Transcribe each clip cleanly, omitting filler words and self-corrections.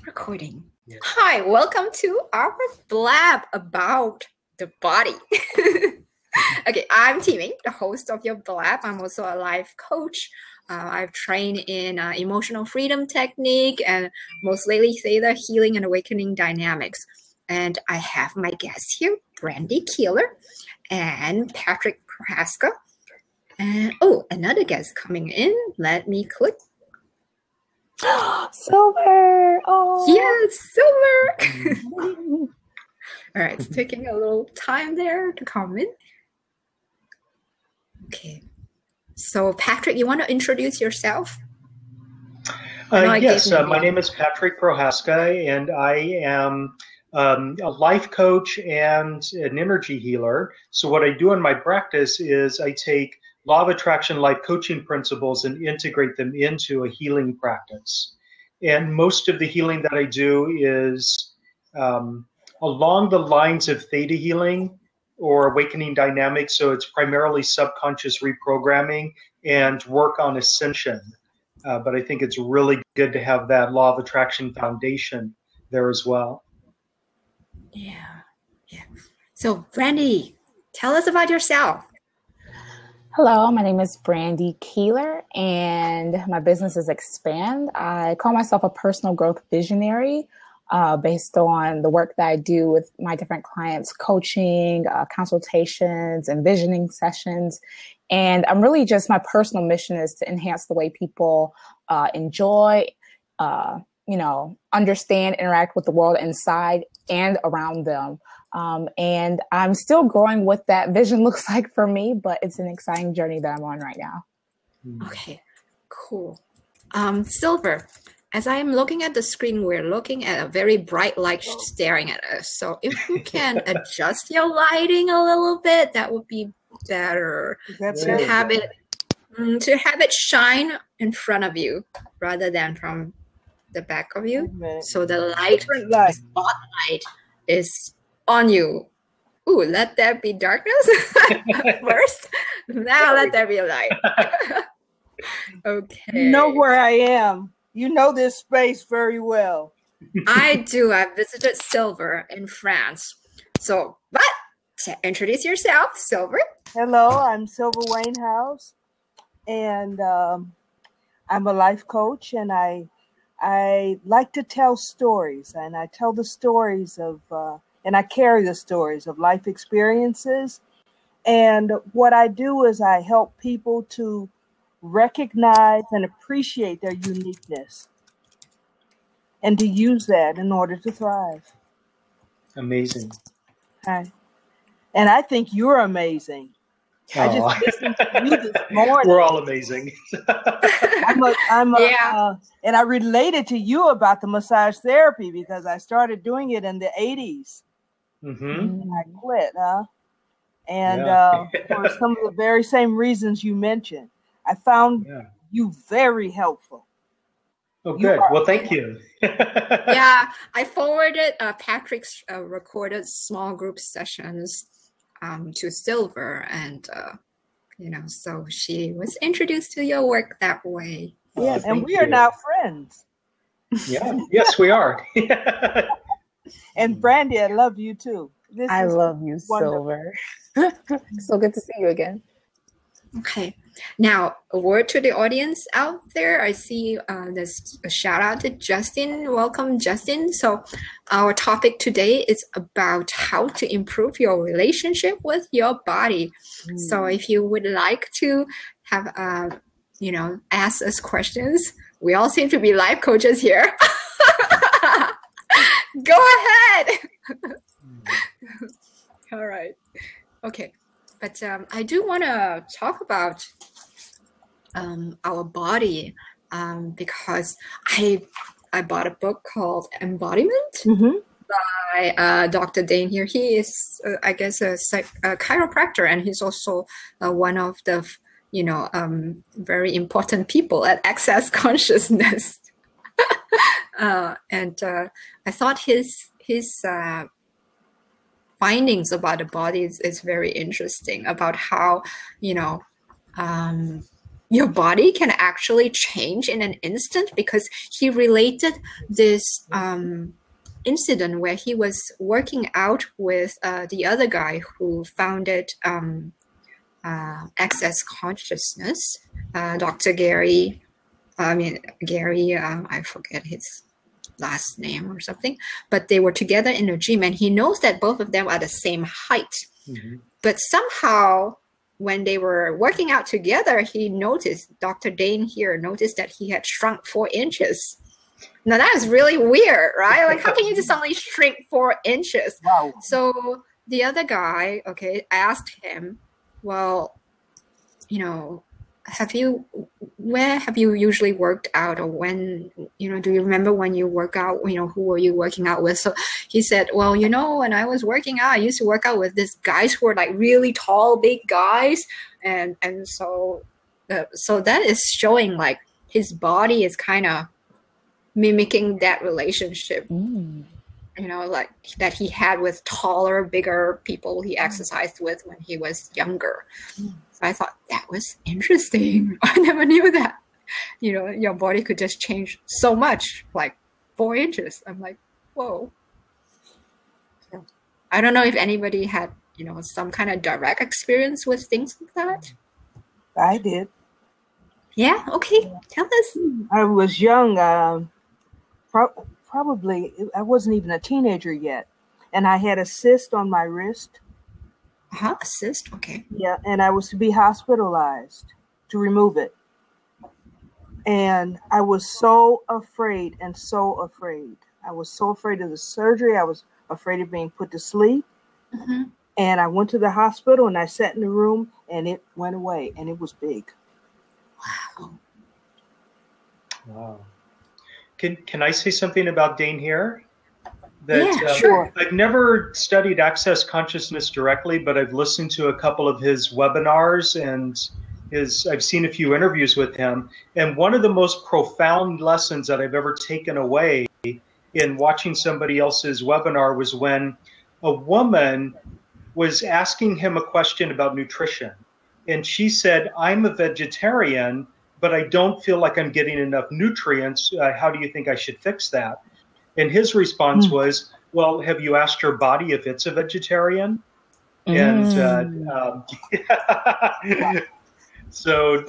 Recording. Yeah. Hi, welcome to our blab about the body. Okay, I'm Timing, the host of your blab. I'm also a life coach. I've trained in emotional freedom technique and most lately theta healing and awakening dynamics. And I have my guests here, Brandy Keeler and Patrick Prohaska. And another guest coming in. Let me click. Silver! Oh, Yes, Silver! All right, it's taking a little time there to come in. Okay. So, Patrick, you want to introduce yourself? Yes, my name is Patrick Prohaska, and I am a life coach and an energy healer. So what I do in my practice is I take law of attraction life coaching principles and integrate them into a healing practice. And most of the healing that I do is along the lines of theta healing or awakening dynamics. So it's primarily subconscious reprogramming and work on ascension. But I think it's really good to have that law of attraction foundation there as well. Yeah. So, Brandy, tell us about yourself. Hello, my name is Brandy Keeler, and my business is Expand. I call myself a personal growth visionary based on the work that I do with my different clients, coaching, consultations, and visioning sessions. And I'm really just, my personal mission is to enhance the way people enjoy, understand, interact with the world inside and around them. And I'm still growing what that vision looks like for me, but it's an exciting journey that I'm on right now. Okay, cool. Silver, as I'm looking at the screen, we're looking at a very bright light staring at us. So if you can adjust your lighting a little bit, that would be better to have it shine in front of you rather than from the back of you. So the spotlight is on you. Ooh, let there be darkness first. Now let there be light. Okay. You know where I am. You know this space very well. I do. I visited Silver in France. So, but introduce yourself, Silver. Hello, I'm Silver Wainhouse, and I'm a life coach, and I like to tell stories, and I tell the stories of, and I carry the stories of life experiences. And what I do is I help people to recognize and appreciate their uniqueness and to use that in order to thrive. Amazing. Hi. And I think you're amazing. I just listened to you this morning. We're all amazing. And I related to you about the massage therapy because I started doing it in the 80s. Mm-hmm. I quit, And for some of the very same reasons you mentioned. I found you very helpful. Oh, good. Well, thank you. Yeah, I forwarded Patrick's recorded small group sessions to Silver, and so she was introduced to your work that way. Yeah, and we are now friends. Yeah, yes, we are. And Brandy, I love you too. I love you, Silver. So good to see you again. Okay. Now, a word to the audience out there. I see there's a shout out to Justin. Welcome, Justin. So our topic today is about how to improve your relationship with your body. So if you would like to have, ask us questions, we all seem to be life coaches here. Go ahead. All right. Okay. But I do want to talk about our body because I bought a book called Embodiment by Dr. Dane here. He is, I guess, a chiropractor, and he's also one of the, very important people at Access Consciousness. And I thought his findings about the body is very interesting, about how, your body can actually change in an instant, because he related this incident where he was working out with the other guy who founded Access Consciousness, Dr. Gary. I forget his last name or something, but they were together in a gym, and he knows that both of them are the same height. Mm-hmm. But somehow, when they were working out together, he noticed, Dr. Dane here noticed that he had shrunk 4 inches. Now that is really weird, right? Like, how can you just suddenly shrink 4 inches? Wow. So the other guy, asked him, well, where have you usually worked out, or when, do you remember when you work out, who were you working out with? So he said, well, when I was working out, I used to work out with these guys who were like really tall, big guys. And so that is showing like his body is kind of mimicking that relationship, like that he had with taller, bigger people he exercised with when he was younger. So I thought that was interesting. I never knew that, your body could just change so much, like 4 inches. I'm like, whoa. So, I don't know if anybody had, some kind of direct experience with things like that. I did. Yeah. Okay. Tell us. I was young. Probably, I wasn't even a teenager yet. And I had a cyst on my wrist. A cyst? Okay. Yeah, and I was to be hospitalized to remove it. And I was so afraid I was so afraid of the surgery. I was afraid of being put to sleep. Mm-hmm. And I went to the hospital and I sat in the room and it went away, and it was big. Wow. Can I say something about Dane here? Sure. I've never studied Access Consciousness directly, but I've listened to a couple of his webinars, and I've seen a few interviews with him. And one of the most profound lessons that I've ever taken away in watching somebody else's webinar was when a woman was asking him a question about nutrition. And she said, I'm a vegetarian, but I don't feel like I'm getting enough nutrients. How do you think I should fix that? And his response was, well, have you asked your body if it's a vegetarian? And so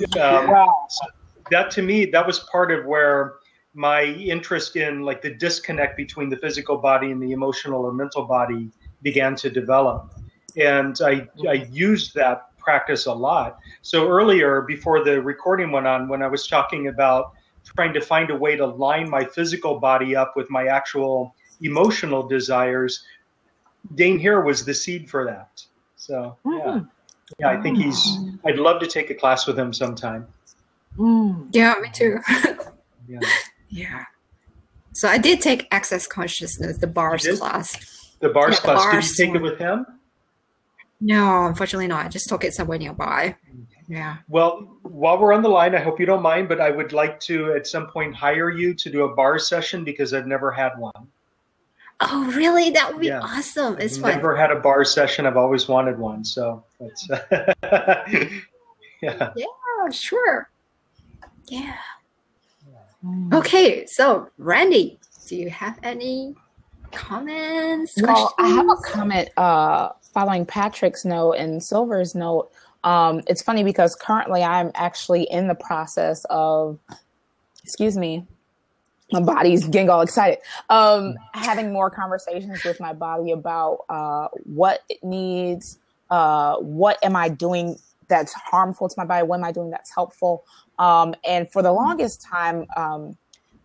that, to me, that was part of where my interest in like the disconnect between the physical body and the emotional or mental body began to develop. And I used that practice a lot. So earlier, before the recording went on, when I was talking about trying to find a way to line my physical body up with my actual emotional desires, Dane here was the seed for that. So I think I'd love to take a class with him sometime. Yeah, me too. Yeah. So I did take Access Consciousness, the bars class. The bars class. Did you take it with him? No, unfortunately not. I just took it somewhere nearby. Yeah. Well, while we're on the line, I hope you don't mind, but I would like to at some point hire you to do a bar session, because I've never had one. Oh, really? That would be awesome. It's fun. I've never had a bar session. I've always wanted one. So that's Yeah, sure. Yeah. Okay, so Randy, do you have any comments? Well, I have a comment following Patrick's note and Silver's note. It's funny because currently I'm actually in the process of, my body's getting all excited, having more conversations with my body about what it needs, what am I doing that's harmful to my body, what am I doing that's helpful. And for the longest time,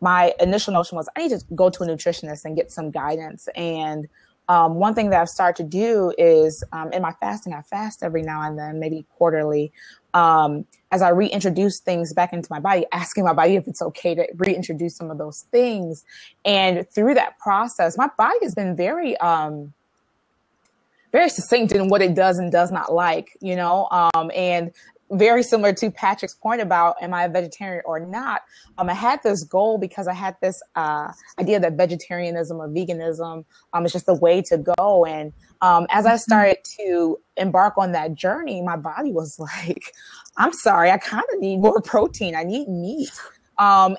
my initial notion was I need to go to a nutritionist and get some guidance. And one thing that I've started to do is in my fasting, I fast every now and then, maybe quarterly, as I reintroduce things back into my body, asking my body if it's okay to reintroduce some of those things. And through that process, my body has been very very succinct in what it does and does not like, and very similar to Patrick's point about, am I a vegetarian or not? I had this goal because I had this idea that vegetarianism or veganism is just the way to go. And as I started to embark on that journey, my body was like, I'm sorry, I kind of need more protein. I need meat. And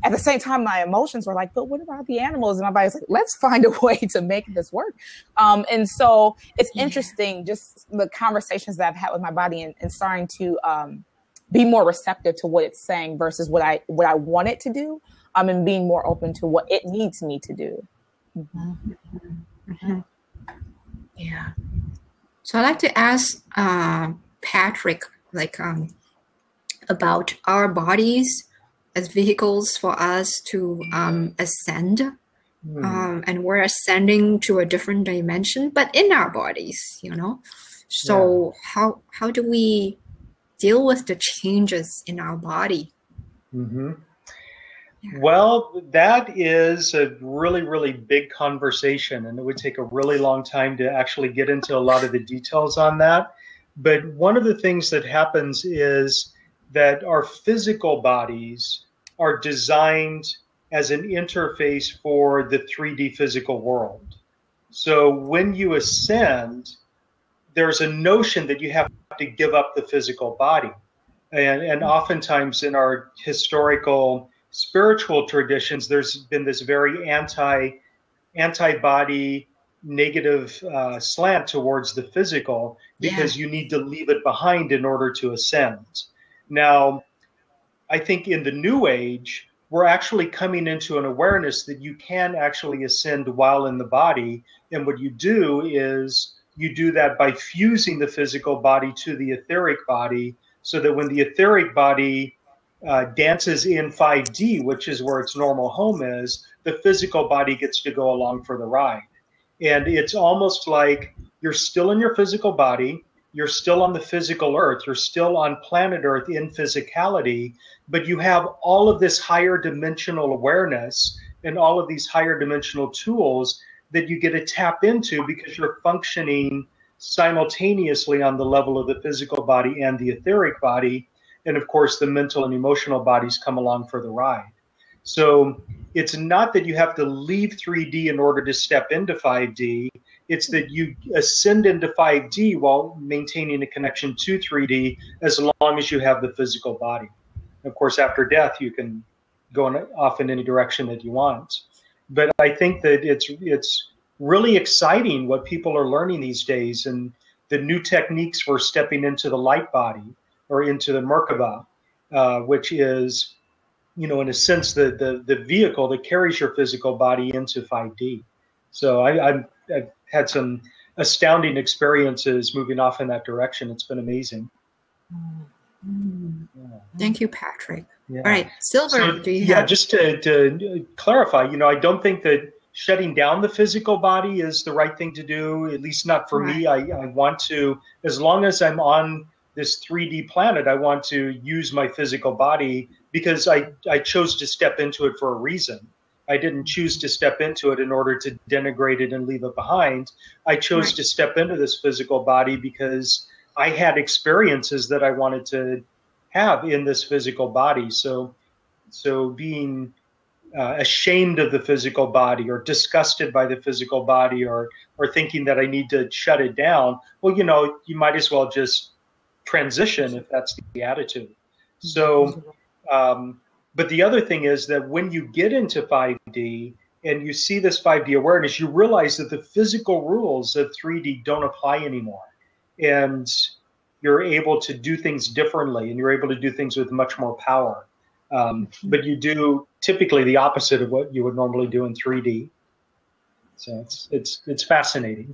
at the same time, my emotions were like, but what about the animals? And my body's like, let's find a way to make this work. And so it's interesting, just the conversations that I've had with my body and starting to be more receptive to what it's saying versus what I want it to do, and being more open to what it needs me to do. Yeah. So I'd like to ask Patrick, about our bodies as vehicles for us to ascend. And we're ascending to a different dimension, but in our bodies, So how do we deal with the changes in our body? Yeah. Well, that is a really, really big conversation, and it would take a really long time to actually get into a lot of the details on that. But one of the things that happens is that our physical bodies are designed as an interface for the 3D physical world. So when you ascend, there's a notion that you have to give up the physical body. And oftentimes in our historical spiritual traditions, there's been this very anti-body negative slant towards the physical, because you need to leave it behind in order to ascend. Now, I think in the New Age, we're actually coming into an awareness that you can actually ascend while in the body. And what you do is you do that by fusing the physical body to the etheric body, so that when the etheric body dances in 5D, which is where its normal home is, the physical body gets to go along for the ride. And it's almost like you're still in your physical body, you're still on the physical earth, you're still on planet Earth in physicality, but you have all of this higher dimensional awareness and all of these higher dimensional tools that you get to tap into, because you're functioning simultaneously on the level of the physical body and the etheric body. And of course, the mental and emotional bodies come along for the ride. So it's not that you have to leave 3D in order to step into 5D. It's that you ascend into 5D while maintaining a connection to 3D, as long as you have the physical body. Of course, after death, you can go off in any direction that you want. But I think that it's really exciting what people are learning these days, and the new techniques for stepping into the light body, or into the Merkaba, which is, in a sense, the vehicle that carries your physical body into 5D. So I've had some astounding experiences moving off in that direction. It's been amazing. Thank you, Patrick. Yeah. All right, Silver, do you have... just to clarify, I don't think that shutting down the physical body is the right thing to do, at least not for me. I want to, as long as I'm on this 3D planet, I want to use my physical body, because I chose to step into it for a reason. I didn't choose to step into it in order to denigrate it and leave it behind. I chose to step into this physical body because I had experiences that I wanted to have in this physical body. So being ashamed of the physical body, or disgusted by the physical body, or thinking that I need to shut it down, well, you might as well just transition if that's the attitude. So, but the other thing is that when you get into 5D and you see this 5D awareness, you realize that the physical rules of 3D don't apply anymore. And you're able to do things differently, and you're able to do things with much more power. But you do typically the opposite of what you would normally do in 3D. So it's fascinating.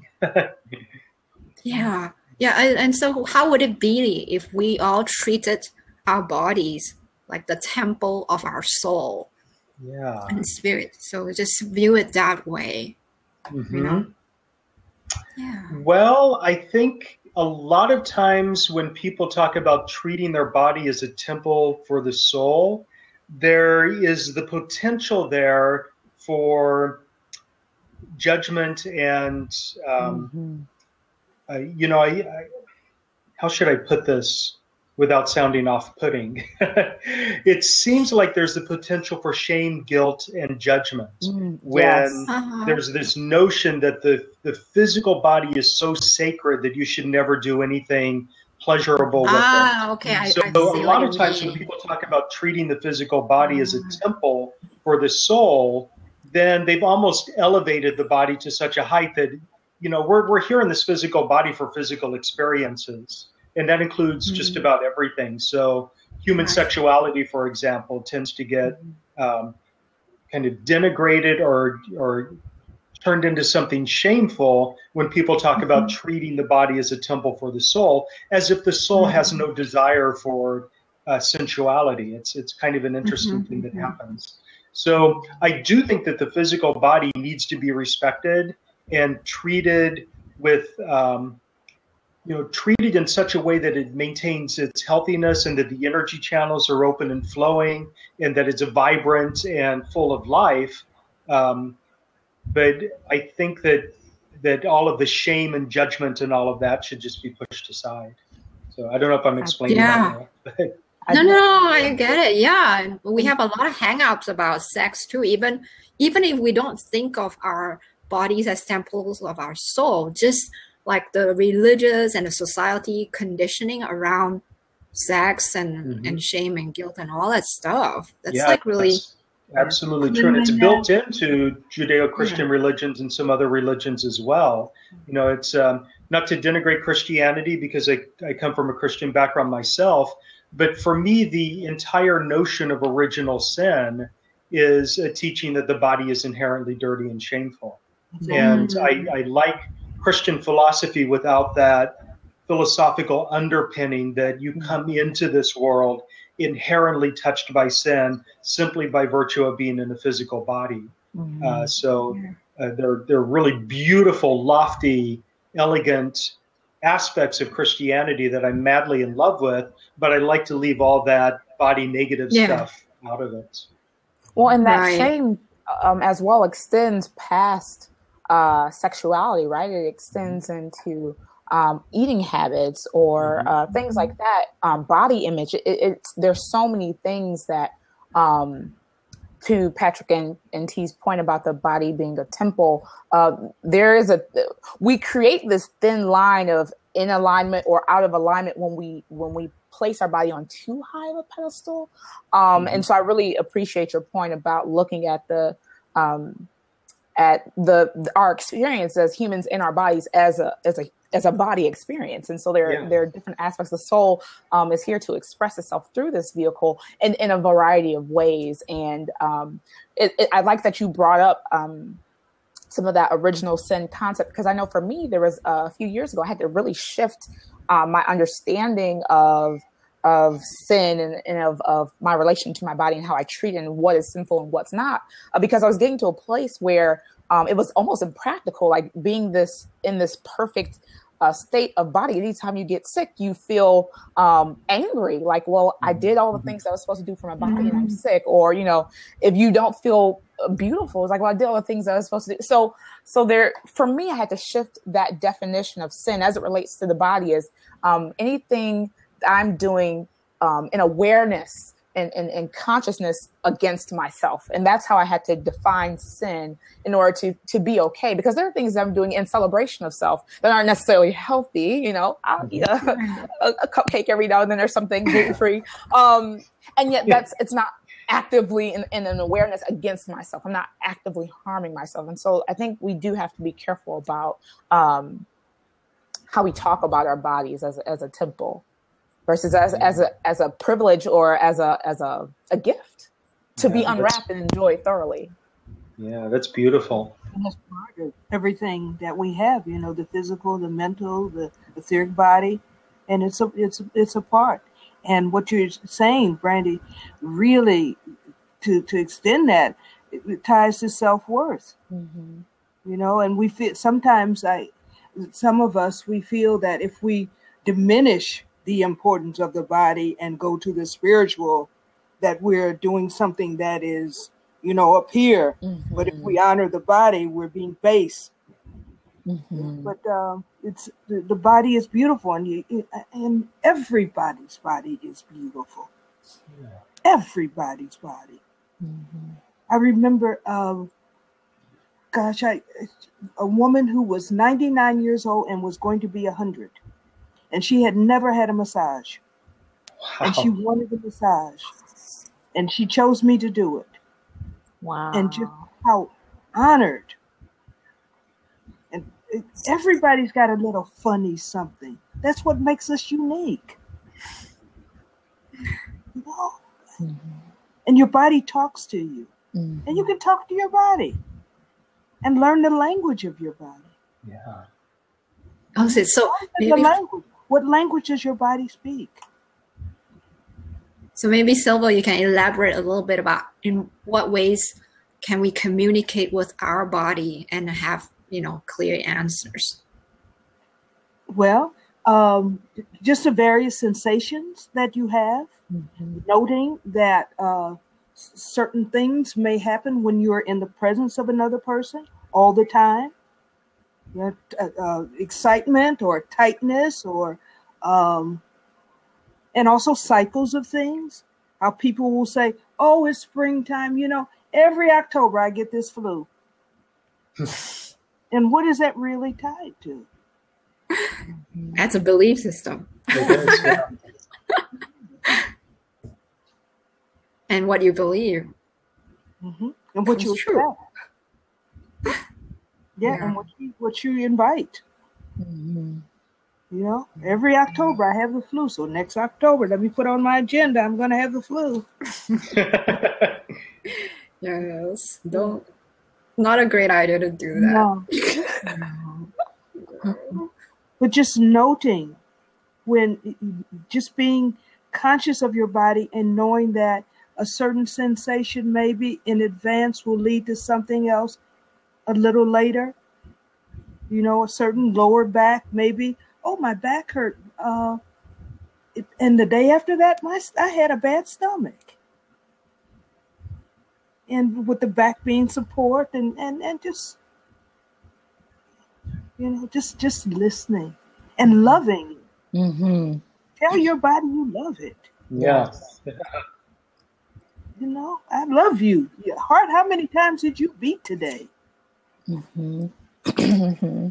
Yeah. And so how would it be if we all treated our bodies like the temple of our soul and spirit? So just view it that way. Yeah. Well, I think a lot of times when people talk about treating their body as a temple for the soul, there is the potential there for judgment and, how should I put this without sounding off-putting? It seems like there's the potential for shame, guilt, and judgment when Yes. there's this notion that the physical body is so sacred that you should never do anything pleasurable with it. Okay. So I a see what lot you of times when mean. people talk about treating the physical body as a temple for the soul, then they've almost elevated the body to such a height that, we're here in this physical body for physical experiences, and that includes just about everything. So human sexuality, for example, tends to get kind of denigrated or turned into something shameful when people talk about treating the body as a temple for the soul, as if the soul has no desire for sensuality. It's kind of an interesting thing that happens. So I do think that the physical body needs to be respected and treated with, treated in such a way that it maintains its healthiness and that the energy channels are open and flowing and that it's vibrant and full of life. But I think that all of the shame and judgment and all of that should just be pushed aside. So I don't know if I'm explaining that well. No, I get it. Yeah, we have a lot of hang-ups about sex too. Even if we don't think of our bodies as temples of our soul, just like the religious and the society conditioning around sex and shame and guilt and all that stuff. That's like really absolutely true. And it's built into Judeo-Christian religions and some other religions as well. It's not to denigrate Christianity because I come from a Christian background myself, but for me, the entire notion of original sin is a teaching that the body is inherently dirty and shameful. And I like Christian philosophy without that philosophical underpinning that you come into this world inherently touched by sin simply by virtue of being in a physical body. They're really beautiful, lofty, elegant aspects of Christianity that I'm madly in love with, but I like to leave all that body negative stuff out of it. Well, and that shame as well extends past sexuality, right? It extends into eating habits or things like that, body image. There's so many things that, to Patrick and T's point about the body being a temple, we create this thin line of in alignment or out of alignment when we place our body on too high of a pedestal. And so I really appreciate your point about looking at our experience as humans in our bodies as a body experience. And so there are different aspects. The soul is here to express itself through this vehicle in a variety of ways. And I like that you brought up some of that original sin concept, because I know for me, there was a few years ago, I had to really shift my understanding of sin and of my relation to my body and how I treat it and what is sinful and what's not, because I was getting to a place where it was almost impractical, like being in this perfect state of body. Anytime you get sick, you feel angry, like, well, I did all the things I was supposed to do for my body and I'm sick. Or, if you don't feel beautiful, it's like, well, I did all the things I was supposed to do. So there, for me, I had to shift that definition of sin as it relates to the body as anything I'm doing in awareness and consciousness against myself. And that's how I had to define sin in order to be okay. Because there are things that I'm doing in celebration of self that aren't necessarily healthy. I'll eat a cupcake every now and then or something gluten-free. And yet it's not actively in an awareness against myself. I'm not actively harming myself. And so I think we do have to be careful about how we talk about our bodies as a temple versus as a privilege or as a gift to be unwrapped and enjoyed thoroughly. Yeah, that's beautiful. And that's part of everything that we have, the physical, the mental, the etheric body, and it's a part. And what you're saying, Brandy, really to extend that, it ties to self-worth. And we feel sometimes some of us, we feel that if we diminish the importance of the body and go to the spiritual, that we're doing something that is, up here. But if we honor the body, we're being base. But it's the body is beautiful, and everybody's body is beautiful. Yeah. Everybody's body. Mm-hmm. I remember, a woman who was 99 years old and was going to be 100, and she had never had a massage, and she Wow. wanted a massage, and she chose me to do it, and just Wow. how honored. And everybody's got a little funny something. That's what makes us unique. You know? Mm-hmm. And your body talks to you. Mm-hmm. And you can talk to your body and learn the language of your body. Yeah. Okay, so The maybe language. What language does your body speak? Silva, you can elaborate a little bit about in what ways can we communicate with our body and have, clear answers. Well, just the various sensations that you have, Mm-hmm. noting that certain things may happen when you're in the presence of another person all the time. Excitement or tightness, or and also cycles of things. How people will say, "Oh, it's springtime." Every October I get this flu, and what is that really tied to? That's a belief system. It is. Yeah. And what you believe Mm-hmm. And what comes you true. expect, and what you invite. Mm-hmm. Every October I have the flu, so next October, let me put on my agenda, I'm going to have the flu. Yes, not a great idea to do that. No. But just noting just being conscious of your body and knowing that a certain sensation maybe in advance will lead to something else a little later. A certain lower back, maybe, oh, my back hurt. And the day after that, I had a bad stomach. And with the back being support and just, just listening and loving. Mm-hmm. Tell your body you love it. Yeah. I love you. Your heart, how many times did you beat today? Mm-hmm. Mm-hmm.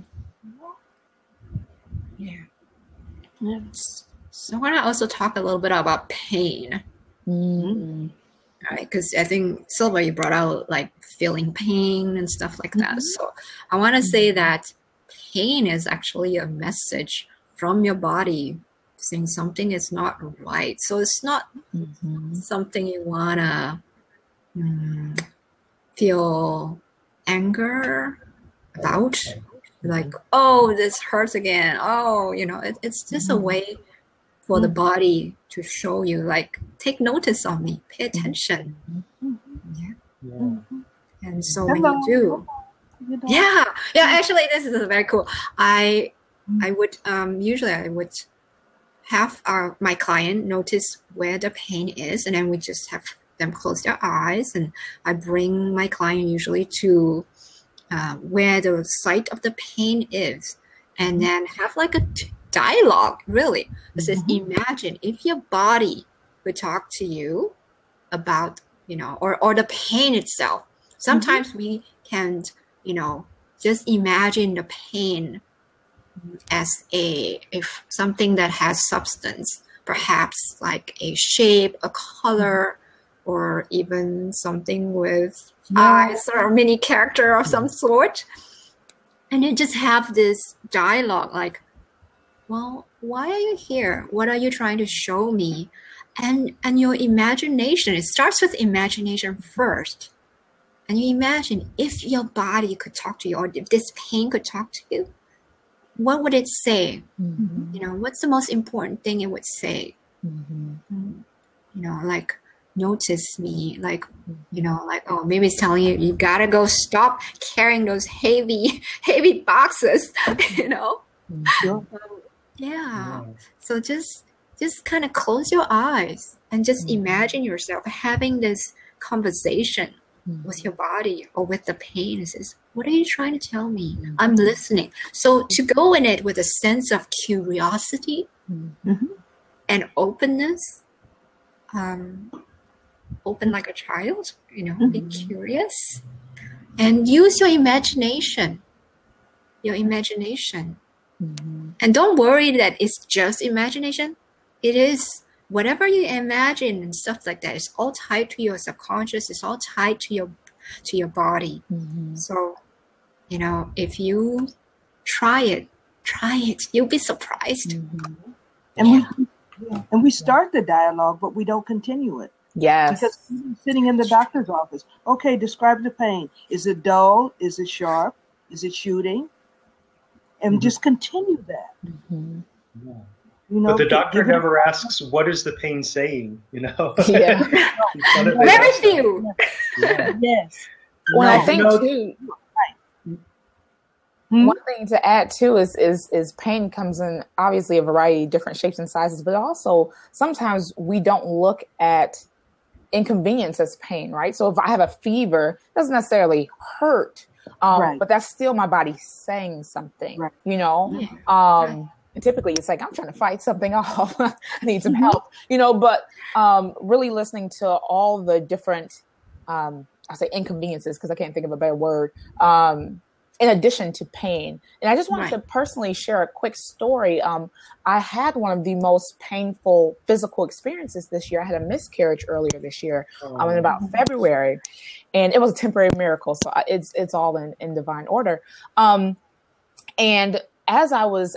Yeah. So I want to also talk a little bit about pain. Mm-hmm. Right, because I think Silva, you brought out like feeling pain and stuff like that. So I want to say that pain is actually a message from your body saying something is not right. So it's not something you want to feel anger about. Like, oh, this hurts again. Oh, it's just a way for the body to show you, like, take notice of me, pay attention. And so when you do, actually, this is very cool. I would usually I would have my client notice where the pain is, and then we just have them close their eyes, and I bring my client usually to where the site of the pain is, and then have like a dialogue, really. It says, imagine if your body would talk to you about, or the pain itself. Sometimes we can, just imagine the pain as if something that has substance, perhaps like a shape, a color, or even something with eyes or a mini character of some sort. And you just have this dialogue like, well, why are you here? What are you trying to show me? And your imagination, it starts with imagination first. And you imagine if your body could talk to you, or if this pain could talk to you, what would it say? What's the most important thing it would say? Like, notice me, like, oh, maybe it's telling you gotta go stop carrying those heavy boxes, So just kind of close your eyes and just imagine yourself having this conversation with your body or with the pain. It says, what are you trying to tell me? I'm listening. So to go in it with a sense of curiosity and openness, open like a child, be curious and use your imagination. And don't worry that it's just imagination. It is whatever you imagine and stuff like that. It's all tied to your subconscious. It's all tied to your body. So, if you try it, you'll be surprised. And we start the dialogue, but we don't continue it. Yes. Because sitting in the doctor's office, okay, describe the pain. Is it dull? Is it sharp? Is it shooting? And just continue that. But the doctor never asks, what is the pain saying? Yeah. Very few. Yes. Well, I think too. One thing to add too is pain comes in obviously a variety of different shapes and sizes, but also sometimes we don't look at inconvenience as pain, right? So if I have a fever, it doesn't necessarily hurt, but that's still my body saying something, and typically it's like, I'm trying to fight something off. I need some help, but really listening to all the different, I say inconveniences because I can't think of a better word, in addition to pain. And I just wanted to personally share a quick story. I had one of the most painful physical experiences this year. I had a miscarriage earlier this year, in about February, and it was a temporary miracle. So it's all in divine order. And as I was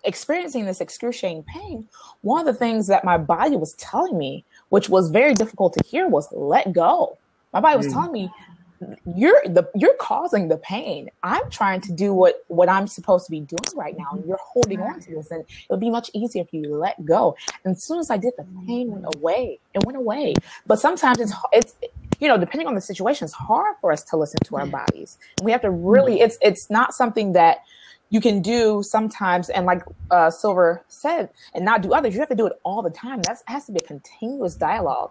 experiencing this excruciating pain, one of the things that my body was telling me, which was very difficult to hear, was let go. My body was telling me, you're causing the pain. I'm trying to do what I'm supposed to be doing right now, and you're holding on to this, and it'll be much easier if you let go. And as soon as I did, the pain went away. It went away. But sometimes it's depending on the situation, it's hard for us to listen to our bodies. And we have to really, it's not something that you can do sometimes, and like Silver said, and not do others. You have to do it all the time. That has to be a continuous dialogue.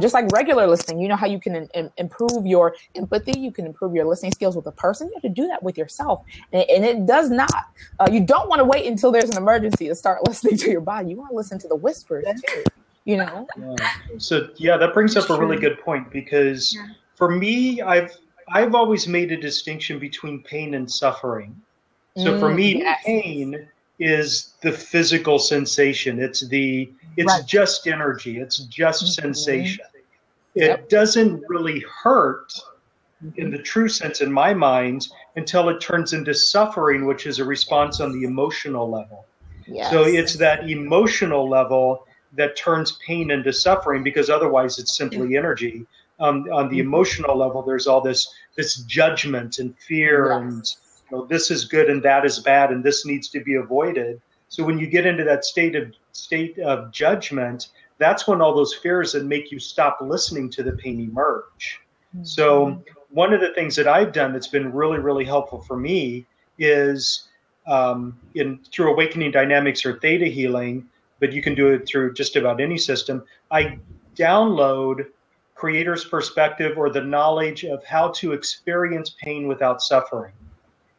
Just like regular listening, you know how you can improve your empathy, you can improve your listening skills with a person. You have to do that with yourself. And it does not, you don't want to wait until there's an emergency to start listening to your body. You want to listen to the whispers too, Yeah. So that brings up a really good point, because for me, I've always made a distinction between pain and suffering. So for me, pain is the physical sensation. It's just energy. It's just sensation. It doesn't really hurt in the true sense in my mind until it turns into suffering, which is a response on the emotional level. So it's that emotional level that turns pain into suffering, because otherwise it's simply energy. On the emotional level, there's all this judgment and fear and this is good and that is bad and this needs to be avoided. So when you get into that state of judgment, that's when all those fears that make you stop listening to the pain emerge. So one of the things that I've done that's been really, really helpful for me is through awakening dynamics or theta healing, but you can do it through just about any system. I download Creator's Perspective, or the knowledge of how to experience pain without suffering.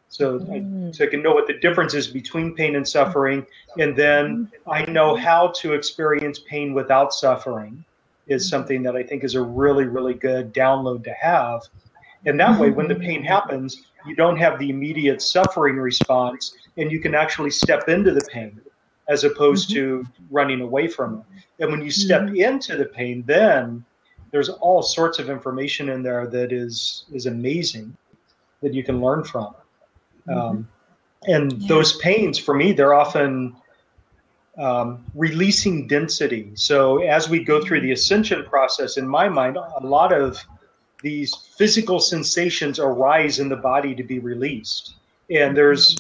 So I can know what the difference is between pain and suffering, and then I know how to experience pain without suffering is something that I think is a really, really good download to have. And that way, when the pain happens, you don't have the immediate suffering response, and you can actually step into the pain as opposed to running away from it. And when you step into the pain, then there's all sorts of information in there that is amazing that you can learn from. And those pains, for me, they're often releasing density. So as we go through the ascension process, in my mind, a lot of these physical sensations arise in the body to be released. And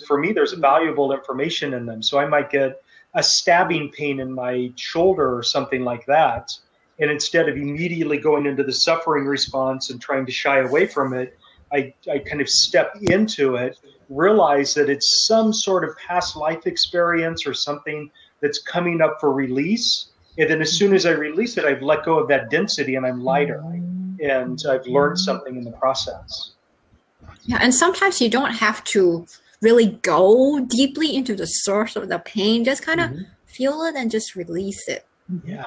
for me, there's valuable information in them. So I might get a stabbing pain in my shoulder or something like that. And instead of immediately going into the suffering response and trying to shy away from it, I kind of step into it, realize that it's some sort of past life experience or something that's coming up for release. And then as soon as I release it, I've let go of that density and I'm lighter. And and I've learned something in the process. Yeah, and sometimes you don't have to really go deeply into the source of the pain. Just kind of feel it and just release it. Yeah.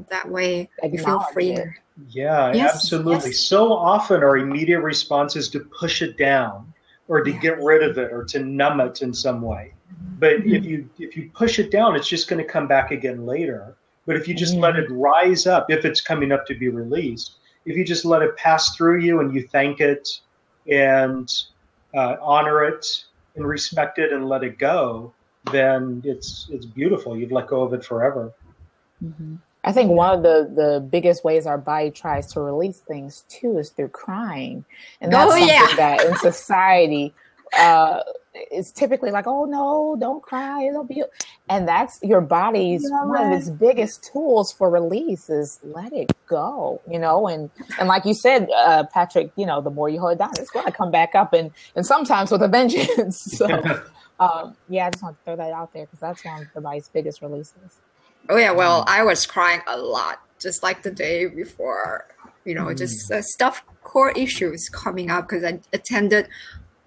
That way you feel freer. Yeah, Yes, absolutely. yes. So often our immediate response is to push it down or to get rid of it or to numb it in some way. But if you push it down, it's just going to come back again later. But if you just let it rise up, if it's coming up to be released, if you just let it pass through you and you thank it and honor it and respect it and let it go, then it's beautiful. You've let go of it forever. I think one of the biggest ways our body tries to release things too is through crying. And that's something that in society is typically like, oh no, don't cry, it'll be, and that's your body's one of its biggest tools for release is let it go, and like you said, Patrick, the more you hold it down, it's going to come back up and sometimes with a vengeance. So I just want to throw that out there because that's one of the body's biggest releases. Oh yeah, well, I was crying a lot, just like the day before, just stuff, core issues coming up because I attended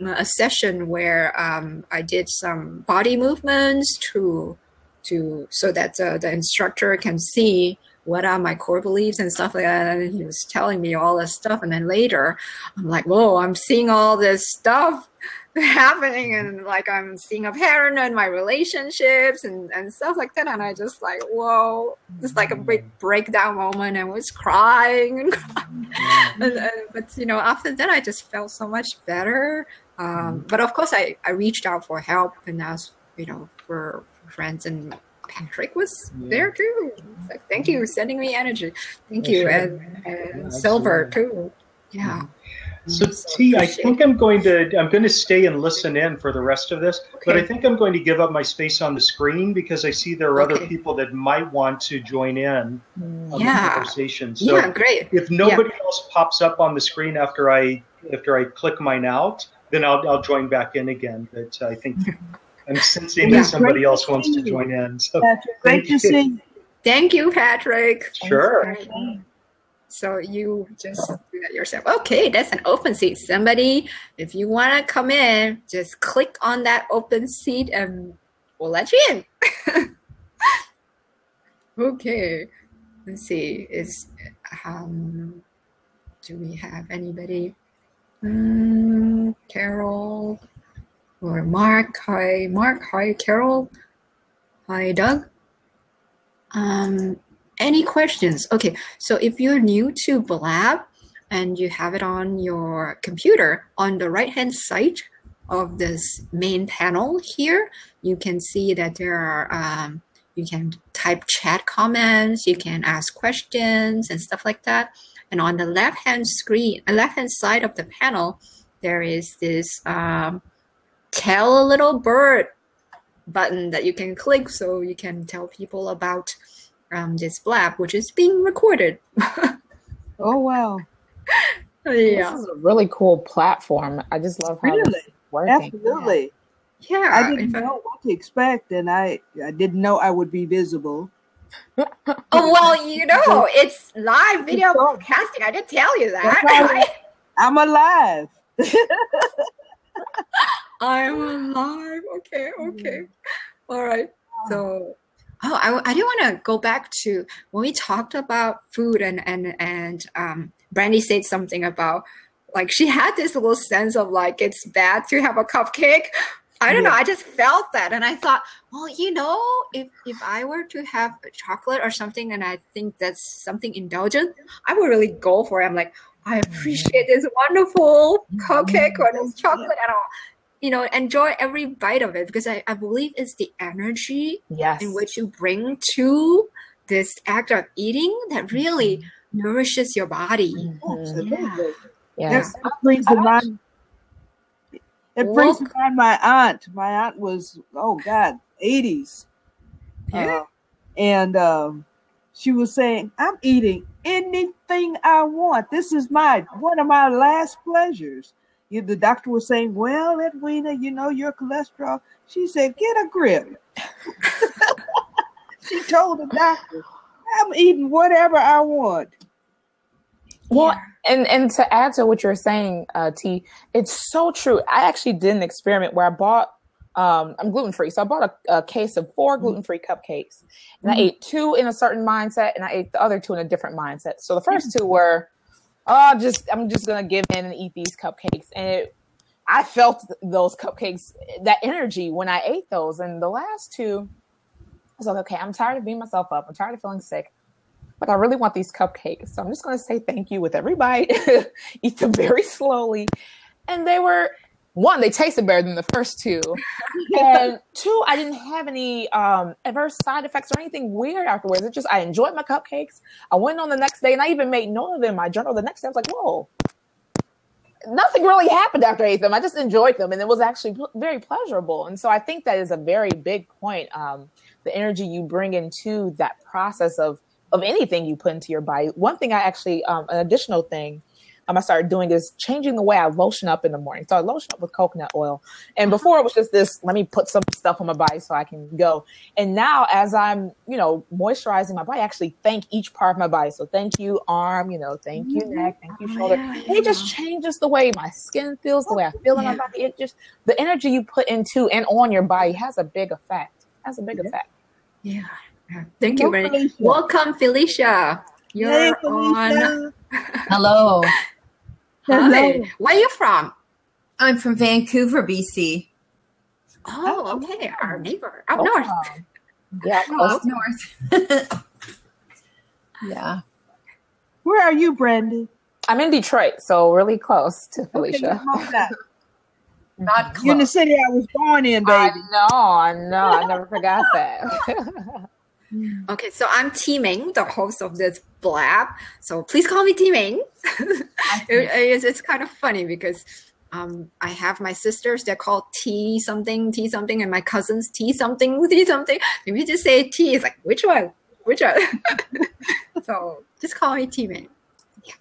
a session where I did some body movements so that the instructor can see what are my core beliefs and stuff like that. And he was telling me all this stuff, and then later I'm like, whoa, I'm seeing all this stuff happening, and like I'm seeing a pattern in my relationships and stuff like that, and I just like, whoa, just like a big breakdown moment, and was crying and but after that I just felt so much better. But of course I reached out for help and asked for friends, and Patrick was there too. Like, thank you for sending me energy. Thank you. And Silver too. Yeah. So T, I think I'm going to stay and listen in for the rest of this, but I think I'm going to give up my space on the screen because I see there are other people that might want to join in on the conversation. So great. If nobody else pops up on the screen after I click mine out, then I'll join back in again. But I think I'm sensing that somebody else wants to join in. So Patrick, great to see you. Thank you, Patrick. Sure. So you just do that yourself. Okay, that's an open seat. Somebody, if you want to come in, just click on that open seat and we'll let you in. Okay, let's see. Do we have anybody? Carol or Mark? Hi, Mark. Hi, Carol. Hi, Doug. Any questions? Okay, so if you're new to Blab and you have it on your computer, on the right-hand side of this main panel here, you can see that there are, you can type chat comments, you can ask questions and stuff like that. And on the left-hand side of the panel, there is this tell a little bird button that you can click so you can tell people about this Blab, which is being recorded. Oh, wow. This is a really cool platform. I just love how it's working. Absolutely. Yeah. I didn't know what to expect, and I didn't know I would be visible. Oh, well, it's live video broadcasting. I didn't tell you that. Right. I'm alive. I'm alive. Okay. All right. So, I do want to go back to when we talked about food and Brandy said something about like she had this little sense of like it's bad to have a cupcake. I don't know. I just felt that, and I thought, well, if I were to have a chocolate or something, and I think that's something indulgent, I would really go for it. I'm like, I appreciate this wonderful cupcake or this chocolate, and I'll, enjoy every bite of it because I believe it's the energy in which you bring to this act of eating that really nourishes your body. Absolutely. Yes. That brings to mind. It brings to mind my aunt. My aunt was, 80s. Yeah. And she was saying, I'm eating anything I want. This is one of my last pleasures. The doctor was saying, well, Edwina, your cholesterol. She said, get a grip. She told the doctor, I'm eating whatever I want. Well, and to add to what you're saying, T, it's so true. I actually did an experiment where I bought, I'm gluten-free. So I bought a case of 4 gluten-free cupcakes, and I ate 2 in a certain mindset, and I ate the other 2 in a different mindset. So the first 2 were, I'm just going to give in and eat these cupcakes. And I felt those cupcakes, that energy when I ate those. And the last 2, I was like, okay, I'm tired of beating myself up. I'm tired of feeling sick. But I really want these cupcakes. So I'm just going to say thank you with every bite, eat them very slowly. And they were, 1, they tasted better than the first 2. And 2, I didn't have any adverse side effects or anything weird afterwards. It's just, I enjoyed my cupcakes. I went on the next day and I even made note of them in my journal. The next day I was like, whoa, nothing really happened after I ate them. I just enjoyed them. And it was actually very pleasurable. And so I think that is a very big point. The energy you bring into that process of anything you put into your body. One thing I actually, an additional thing I started doing is changing the way I lotion up in the morning. So I lotion up with coconut oil. And before it was just this, let me put some stuff on my body so I can go. And now as I'm, moisturizing my body, I actually thank each part of my body. So thank you, arm, thank you, neck, thank you, shoulder. It just changes the way my skin feels, the way I feel in my body. It just, the energy you put into and on your body has a big effect. Yeah. Thank you very much. Welcome, Felicia. You're on. Hello. Hi. Where are you from? I'm from Vancouver, BC. Oh, okay. Our neighbor up north. Yeah, up north. Yeah. Where are you, Brandy? I'm in Detroit, so really close to Felicia. Okay, Not close. you're in the city I was born in, baby. I know. I never forgot that. Okay, so I'm Timing, the host of this blab. So please call me Timing. It's kind of funny because I have my sisters, they're called T something, and my cousins T something. If you just say T, it's like, which one? So just call me Timing. Yeah.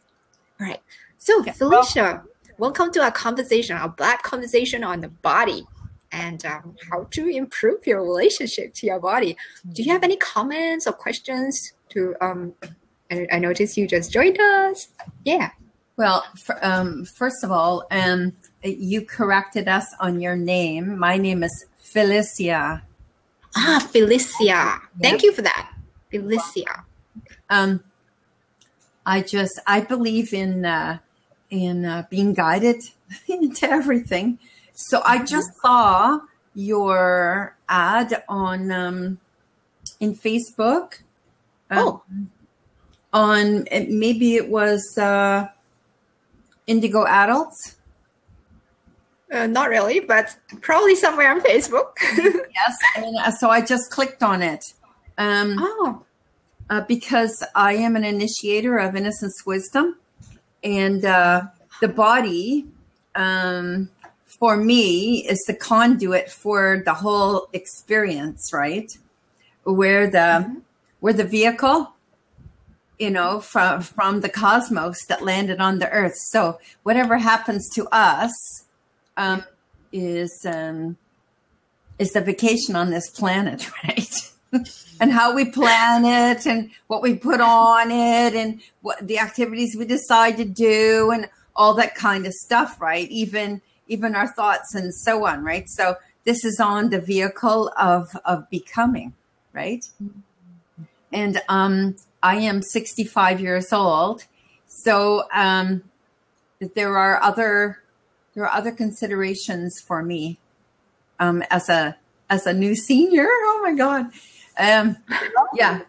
All right. So Felicia, welcome to our conversation, our blab conversation on the body. And how to improve your relationship to your body. Do you have any comments or questions to, I noticed you just joined us. Yeah. Well, first of all, you corrected us on your name. My name is Felicia. Felicia. Thank you for that. Felicia. I believe in being guided into everything. So I just saw your ad on in Facebook. On maybe it was Indigo Adults. Not really, but probably somewhere on Facebook. Yes, and so I just clicked on it. Because I am an initiator of Innocence Wisdom, and the body. For me, is the conduit for the whole experience, right? We're the vehicle, from the cosmos that landed on the earth. So whatever happens to us is the vacation on this planet, right? And how we plan it and what we put on it and what the activities we decide to do and all that kind of stuff, right? Even our thoughts and so on, right? So this is on the vehicle of becoming, right? And I am 65 years old. So there are other considerations for me as a new senior. Oh my God. Yeah.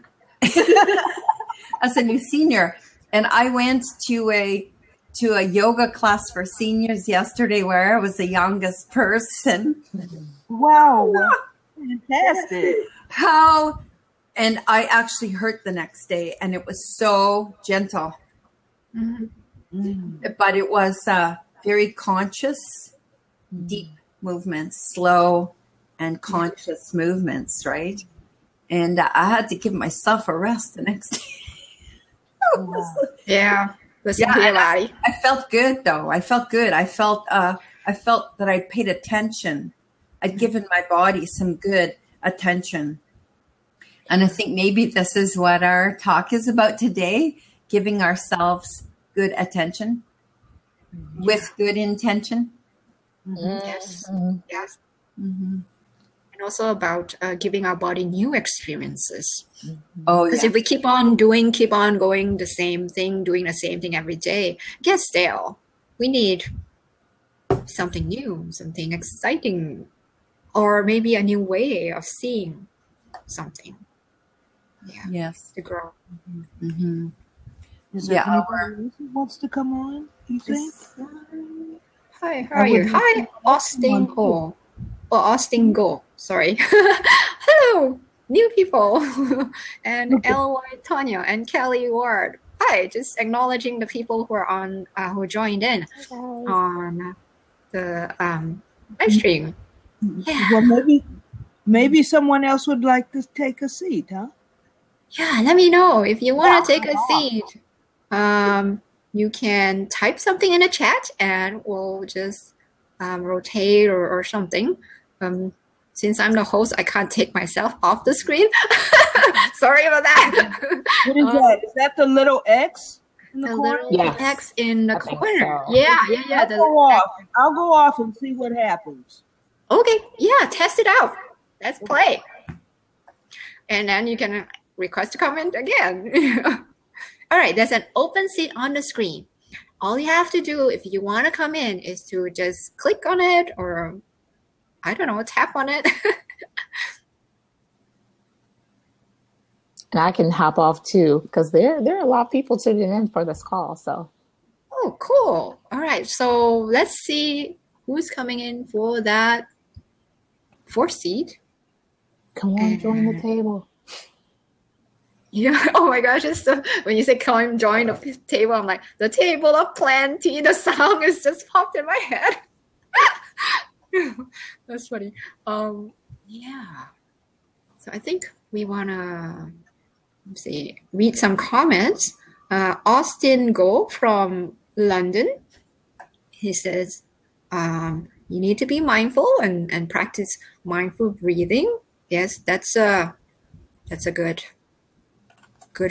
As a new senior. And I went to a yoga class for seniors yesterday where I was the youngest person. Wow. Fantastic. And I actually hurt the next day and it was so gentle. Mm-hmm. But it was very conscious, deep movements, slow and conscious movements, right? And I had to give myself a rest the next day. Yeah. I felt good though. I felt good. I felt that I paid attention. I'd given my body some good attention. And I think maybe this is what our talk is about today, giving ourselves good attention with good intention. Yes. Yes. And also about giving our body new experiences. Oh, Because yeah. if we keep on going the same thing, doing the same thing every day, it gets stale. We need something new, something exciting, or maybe a new way of seeing something. Yeah. Yes. To grow. Mm-hmm. Is there anybody else who wants to come on, you think? Hi, how are you? Hi, Austin Go. Oh, Austin Go. Sorry. Hello, new people. And L.Y. Tanya and Kelly Ward. Hi, just acknowledging the people who are on, who joined in on the live stream. Yeah. Well, maybe someone else would like to take a seat, huh? Yeah, let me know if you want to take a seat. You can type something in the chat and we'll just rotate or something. Since I'm the host, I can't take myself off the screen. Sorry about that. What is that? Is that the little X in the corner? Little X in the corner. So. Yeah. I'll go off and see what happens. Okay. Yeah, test it out. Let's play. And then you can request a comment again. All right, there's an open seat on the screen. All you have to do if you want to come in is to just click on it or, I don't know, tap on it. And I can hop off too, because there are a lot of people tuning in for this call. So. Oh, cool. All right, so let's see who's coming in for that fourth seat. Come on, join the table. Yeah. Oh my gosh. It's so, when you say come join the table, I'm like, the table of plenty. The song is just popped in my head. That's funny. Yeah. So I think we want to, read some comments. Austin Go from London. He says, you need to be mindful and practice mindful breathing. Yes, that's a good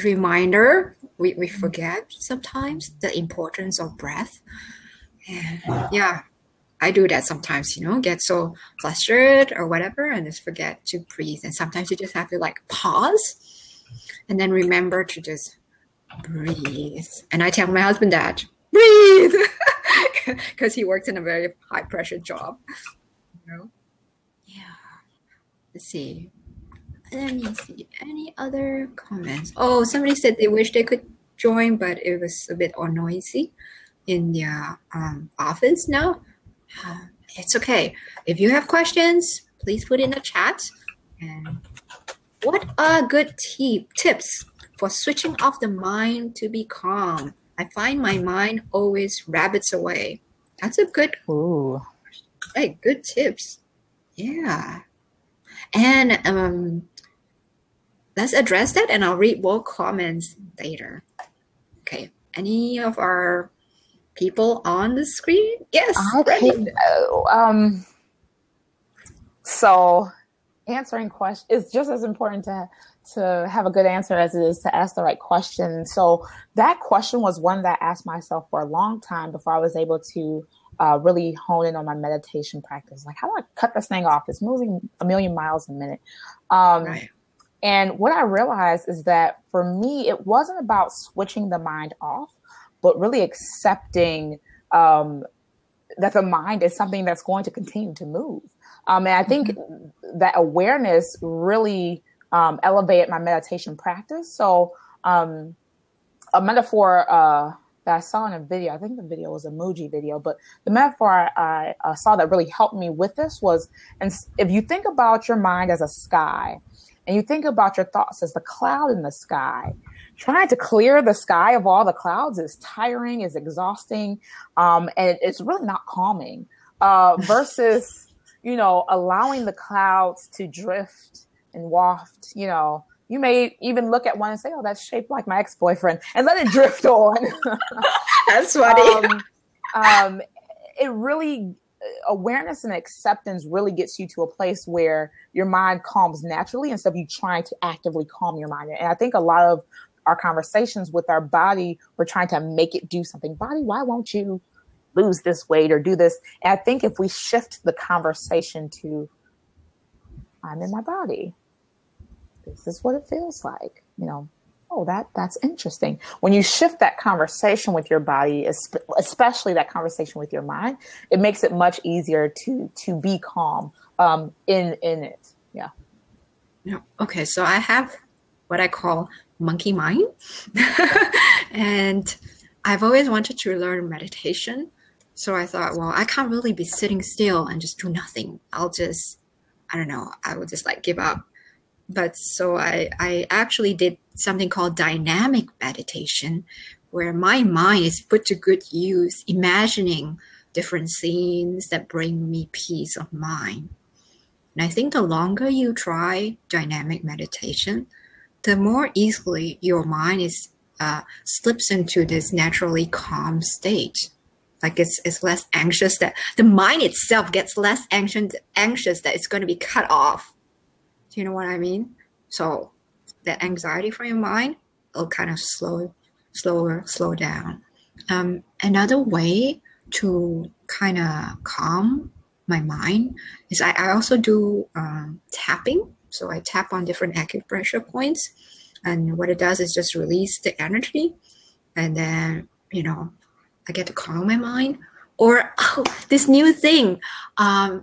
reminder. We forget sometimes the importance of breath. And yeah, I do that sometimes, get so flustered or whatever and just forget to breathe. And sometimes you just have to like pause and then remember to just breathe. And I tell my husband that, breathe, because he works in a very high pressure job. Yeah. Let's see. Let me see. Any other comments? Oh, somebody said they wish they could join, but it was a bit noisy in their office now. It's okay. If you have questions, please put in the chat. And what are good tips for switching off the mind to be calm? I find my mind always rabbits away. That's a good. Ooh. Hey, good tips. Yeah. And let's address that, and I'll read more comments later. Okay. Any of our people on the screen? Yes. So answering questions is just as important to have a good answer as it is to ask the right question. So that question was one that I asked myself for a long time before I was able to really hone in on my meditation practice. Like, how do I cut this thing off? It's moving a million miles a minute. Right. And what I realized is that for me, it wasn't about switching the mind off, but really accepting that the mind is something that's going to continue to move. And I think that awareness really elevated my meditation practice. So a metaphor that I saw in a video, I think the video was a Muji video, but the metaphor I saw that really helped me with this was, and if you think about your mind as a sky, and you think about your thoughts as the cloud in the sky, trying to clear the sky of all the clouds is tiring, is exhausting, and it's really not calming. Versus, allowing the clouds to drift and waft. You may even look at one and say, "Oh, that's shaped like my ex-boyfriend," and let it drift on. That's funny. It really, awareness and acceptance really gets you to a place where your mind calms naturally instead of you trying to actively calm your mind. And I think a lot of our conversations with our body, we're trying to make it do something. Body, why won't you lose this weight or do this? And I think if we shift the conversation to, I'm in my body, this is what it feels like, oh, that's interesting. When you shift that conversation with your body, especially that conversation with your mind, it makes it much easier to be calm in it. Yeah. Yeah. Okay. So I have what I call monkey mind. And I've always wanted to learn meditation. So I thought, well, I can't really be sitting still and just do nothing. I will just like give up. But so I actually did something called dynamic meditation, where my mind is put to good use, imagining different scenes that bring me peace of mind. And I think the longer you try dynamic meditation, the more easily your mind is slips into this naturally calm state. Like it's less anxious, that the mind itself gets less anxious that it's going to be cut off. Do you know what I mean? So that anxiety from your mind will kind of slow down. Another way to kind of calm my mind is I also do tapping. So I tap on different acupressure points, and what it does is just release the energy, and then I get to calm my mind. Or this new thing,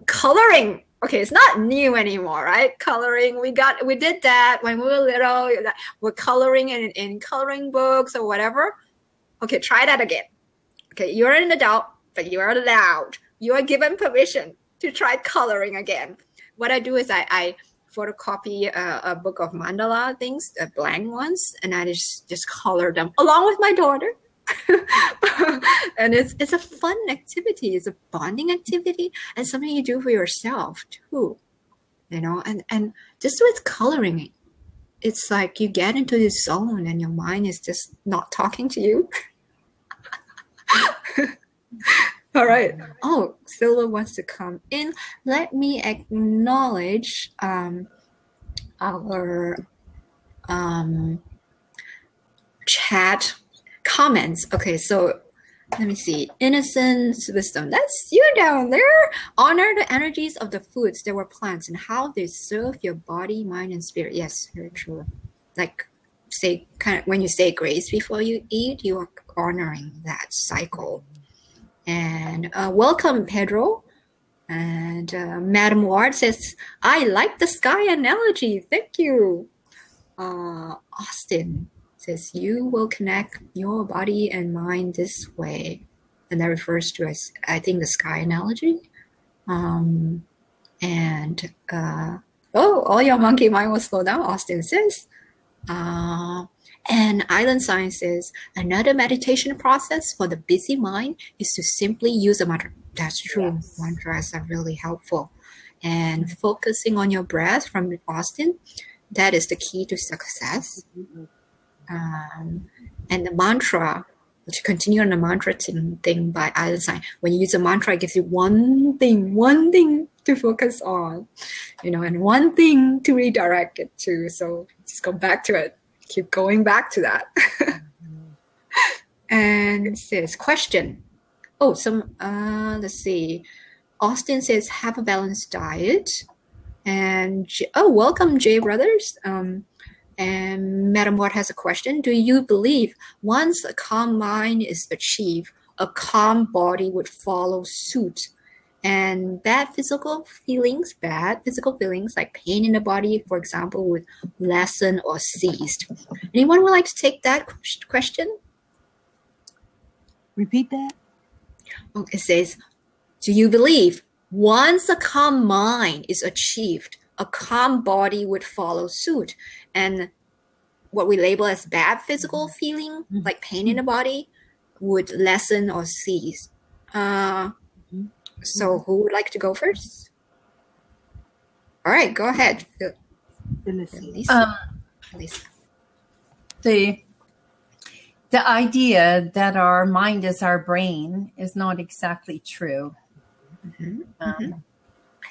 coloring. Okay, it's not new anymore, right? Coloring, we did that when we were little. We're coloring in coloring books or whatever. Okay, try that again. Okay, you're an adult, but you are allowed. You are given permission to try coloring again. What I do is I photocopy a book of mandala things, blank ones, and I just color them along with my daughter. And it's a fun activity. It's a bonding activity, and something you do for yourself too, and just with coloring, it's like you get into this zone and your mind is just not talking to you. All right. Oh, Silva wants to come in. Let me acknowledge our chat comments. Okay, so let me see. Innocence, wisdom. That's you down there. Honor the energies of the foods that were plants and how they serve your body, mind, and spirit. Yes, very true. Like, say, kind of when you say grace before you eat, you are honoring that cycle. And welcome, Pedro. And Madam Ward says, I like the sky analogy. Thank you. Austin says, you will connect your body and mind this way. And that refers to, I think, the sky analogy. All your monkey mind will slow down, Austin says. And Island Science says, another meditation process for the busy mind is to simply use a mantra. That's true. Yes. Mantras are really helpful. And focusing on your breath from Austin, that is the key to success. Mm-hmm. And the mantra, to continue on the mantra thing by Island Science, when you use a mantra, it gives you one thing to focus on, and one thing to redirect it to. So just go back to it. Keep going back to that. And it says, question. Oh, let's see. Austin says, have a balanced diet. And, welcome, Jay Brothers. And Madam Watt has a question. Do you believe once a calm mind is achieved, a calm body would follow suit? And bad physical feelings like pain in the body, for example, would lessen or cease. Anyone would like to take that question? Repeat that. Oh, it says, do you believe once a calm mind is achieved, a calm body would follow suit? And what we label as bad physical feeling, like pain in the body, would lessen or cease. So who would like to go first? All right, go ahead. Lisa. The idea that our mind is our brain is not exactly true.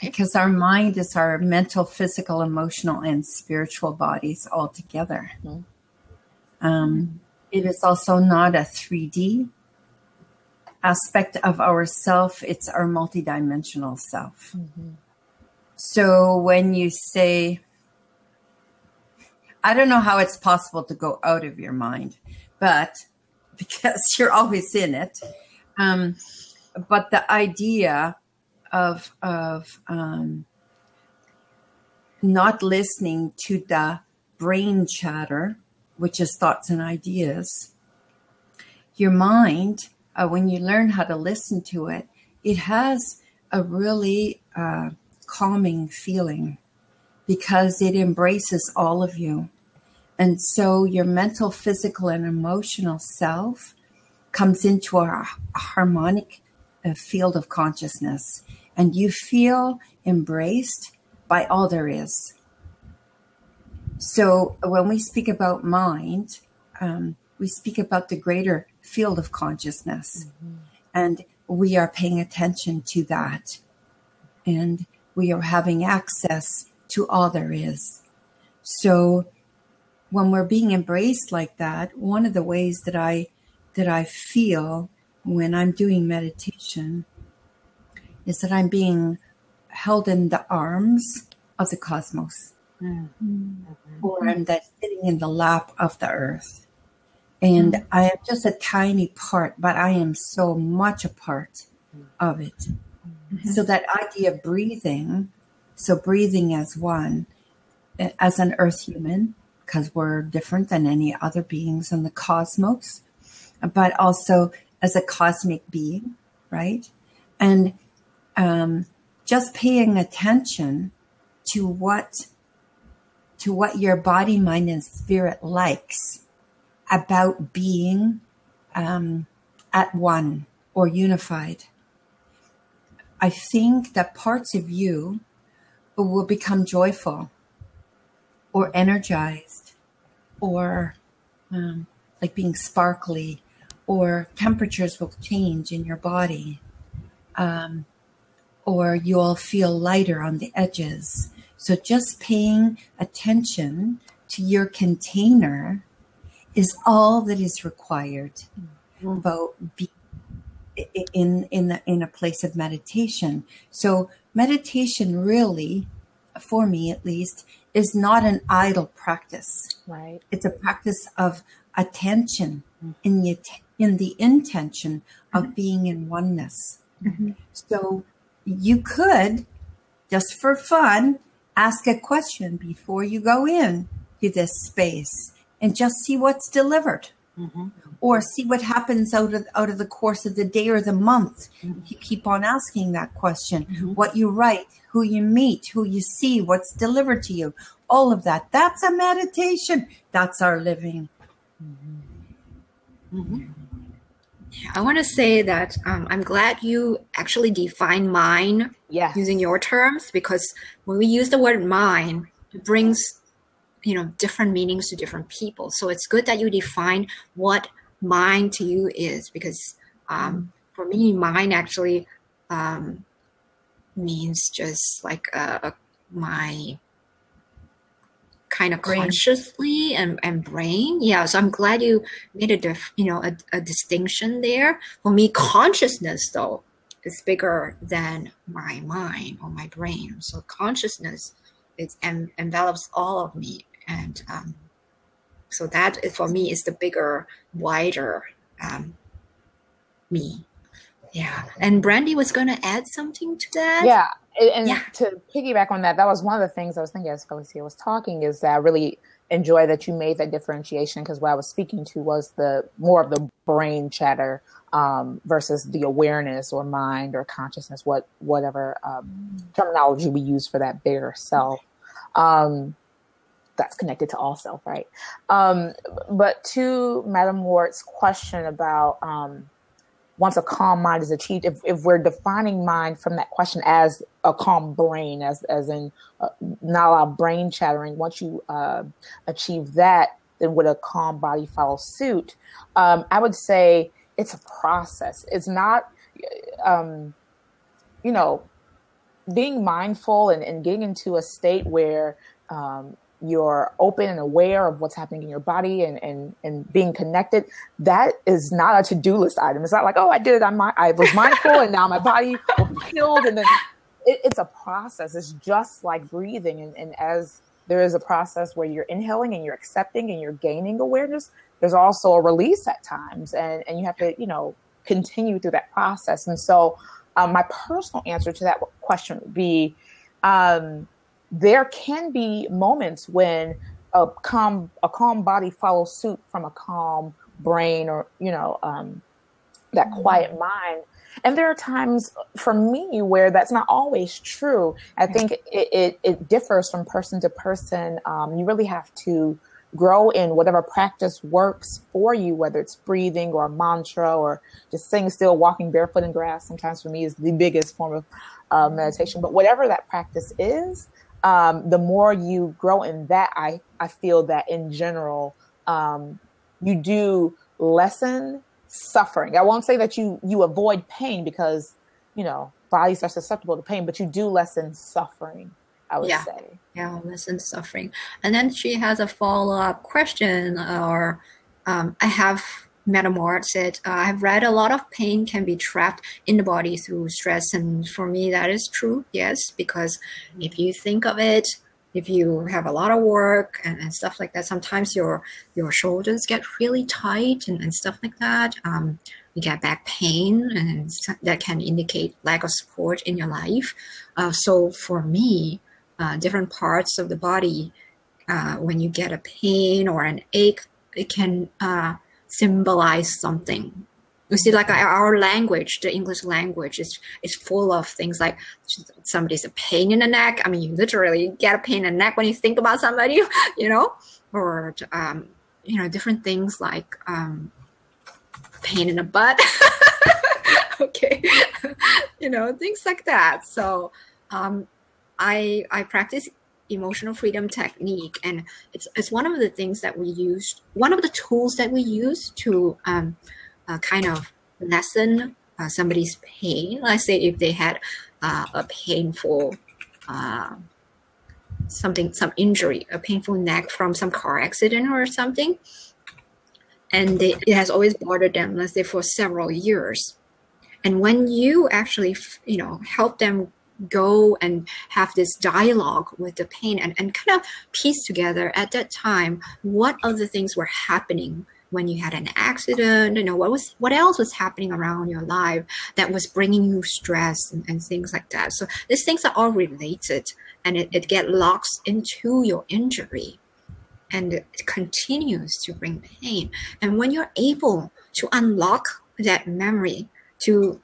Because our mind is our mental, physical, emotional, and spiritual bodies all together. It is also not a 3D aspect of ourself. It's our multidimensional self. Mm-hmm. So when you say, I don't know how it's possible to go out of your mind, but because you're always in it. But the idea of not listening to the brain chatter, which is thoughts and ideas, your mind, when you learn how to listen to it, it has a really calming feeling because it embraces all of you. And so your mental, physical, and emotional self comes into a harmonic field of consciousness, and you feel embraced by all there is. So when we speak about mind, we speak about the greater field of consciousness, and we are paying attention to that, and we are having access to all there is. So when we're being embraced like that, one of the ways that I feel when I'm doing meditation is that I'm being held in the arms of the cosmos, or I'm that sitting in the lap of the earth. And I am just a tiny part, but I am so much a part of it. So that idea of breathing, so breathing as one, as an earth human, because we're different than any other beings in the cosmos, but also as a cosmic being, right? And just paying attention to what your body, mind, and spirit likes about being at one or unified. I think that parts of you will become joyful or energized or like being sparkly, or temperatures will change in your body, or you'll feel lighter on the edges. So just paying attention to your container is all that is required about being in a place of meditation. So meditation really, for me at least, is not an idle practice. Right. It's a practice of attention in the intention of being in oneness. So you could, just for fun, ask a question before you go in to this space and just see what's delivered. Or see what happens out of the course of the day or the month. You keep on asking that question. What you write, who you meet, who you see, what's delivered to you. All of that. That's a meditation. That's our living. I want to say that I'm glad you actually define mind using your terms, because when we use the word mind, it brings different meanings to different people. So it's good that you define what mind to you is, because for me, mind actually means just like my kind of brain. Consciously and brain. Yeah, so I'm glad you made a distinction there. For me, consciousness though is bigger than my mind or my brain. So consciousness envelops all of me, and so that for me is the bigger, wider me. Yeah, and Brandy was going to add something to that. Yeah, and to piggyback on that, that was one of the things I was thinking as Felicia was talking, is that I really enjoy that you made that differentiation, because what I was speaking to was the more of the brain chatter versus the awareness or mind or consciousness, whatever terminology we use for that bigger self. That's connected to all self, right? But to Madam Wart's question about once a calm mind is achieved, if we're defining mind from that question as a calm brain, as in not a lot of brain chattering, once you achieve that, then would a calm body follow suit? I would say it's a process. It's not, being mindful and getting into a state where you're open and aware of what's happening in your body and being connected, that is not a to-do list item. It's not like, oh, I did it. I was mindful and now my body will be healed. And then it's a process. It's just like breathing. And as there is a process where you're inhaling and you're accepting and you're gaining awareness, there's also a release at times. And you have to, continue through that process. And so my personal answer to that question would be, there can be moments when a calm body follows suit from a calm brain or, that quiet mind. And there are times for me where that's not always true. I think it differs from person to person. You really have to grow in whatever practice works for you, whether it's breathing or a mantra or just sitting still, walking barefoot in grass. Sometimes for me is the biggest form of meditation. But whatever that practice is, the more you grow in that, I feel that in general, you do lessen suffering. I won't say that you avoid pain because, bodies are susceptible to pain, but you do lessen suffering, I would say. Yeah, lessen suffering. And then she has a follow-up question, or I have Metamort said, I've read a lot of pain can be trapped in the body through stress. And for me, that is true. Yes, because if you think of it, if you have a lot of work and stuff like that, sometimes your shoulders get really tight and stuff like that. You get back pain, and that can indicate lack of support in your life. So for me, different parts of the body, when you get a pain or an ache, it can symbolize something. You see, like our language, the English language is full of things like somebody's a pain in the neck. I mean, you literally get a pain in the neck when you think about somebody, or, different things like pain in the butt. Okay. Things like that. So I practice emotional freedom technique, and it's one of the things that we use, one of the tools that we use to kind of lessen somebody's pain. Let's say if they had a painful some injury, a painful neck from some car accident or something, and it has always bothered them, let's say for several years. And when you actually, help them go and have this dialogue with the pain and kind of piece together at that time what other things were happening when you had an accident, what else was happening around your life that was bringing you stress and things like that. So these things are all related, and it get locked into your injury, and it continues to bring pain. And when you're able to unlock that memory, to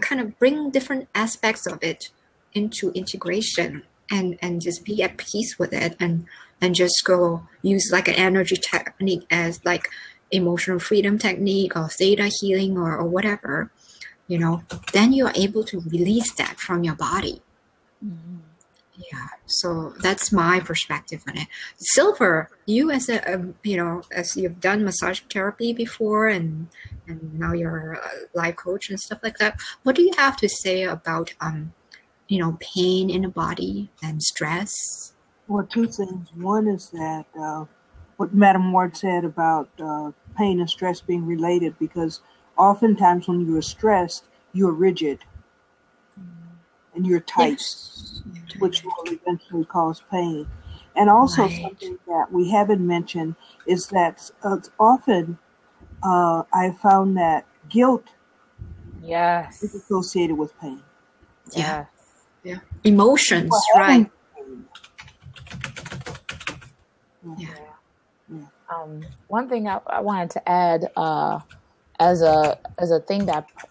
kind of bring different aspects of it into integration and just be at peace with it, and just go use like an energy technique as like emotional freedom technique or theta healing or whatever, then you're able to release that from your body. Mm-hmm. Yeah, so that's my perspective on it. Silver, you as as you've done massage therapy before, and now you're a life coach and stuff like that, what do you have to say about pain in the body and stress? Well, two things. One is that what Madam Ward said about pain and stress being related, because oftentimes when you're stressed, you're rigid and you're tight, yes, which will eventually cause pain. And also something that we haven't mentioned is that often I found that guilt is associated with pain. Yeah. Yeah. Emotions, right? Yeah. One thing I wanted to add as a thing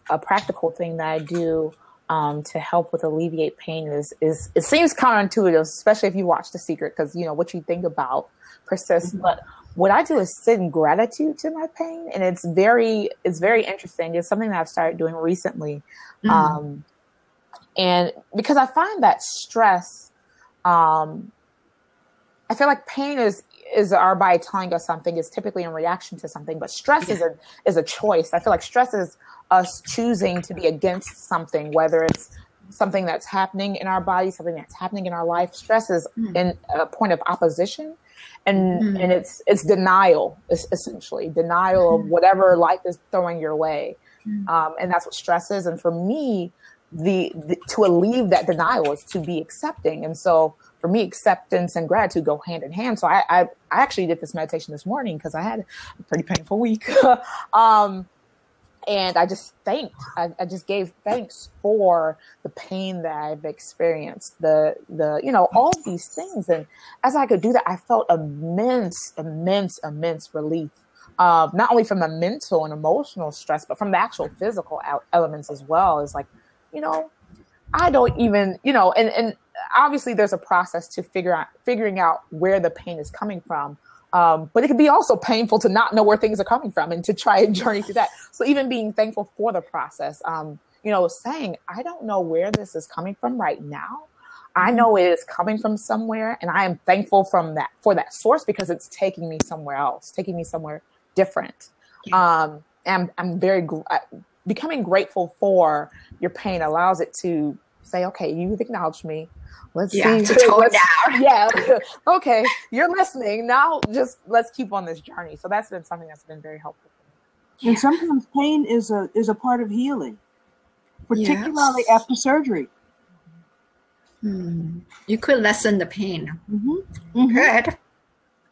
a practical thing that I do to help with alleviate pain is it seems counterintuitive, especially if you watch The Secret, because what you think about persists. Mm-hmm. But what I do is sit in gratitude to my pain, and it's very interesting. It's something that I've started doing recently, and because I find that stress, I feel like pain is our body telling us something, is typically in reaction to something, but stress is a choice. I feel like stress is us choosing to be against something, whether it's something that's happening in our body, something that's happening in our life. Stress is in a point of opposition. And it's denial, essentially denial of whatever life is throwing your way. And that's what stress is. And for me, the to alleviate that denial is to be accepting. And so for me, acceptance and gratitude go hand in hand. So I actually did this meditation this morning because I had a pretty painful week. And I just I just gave thanks for the pain that I've experienced, the all of these things. And as I could do that, I felt immense relief. Not only from the mental and emotional stress, but from the actual physical elements as well. It's like, I don't even, and obviously there's a process to figuring out where the pain is coming from. But it can be also painful to not know where things are coming from and to try and journey through that. So even being thankful for the process, saying, I don't know where this is coming from right now. I know it is coming from somewhere, and I am thankful for that source because it's taking me somewhere else, taking me somewhere different. And I'm becoming grateful for your pain allows it to say, okay, you've acknowledged me. Let's see. To tone it down. Yeah. Okay. You're listening. Now let's keep on this journey. So that's been something that's been very helpful. And sometimes pain is a part of healing, particularly after surgery. You could lessen the pain. Mm-hmm. Good.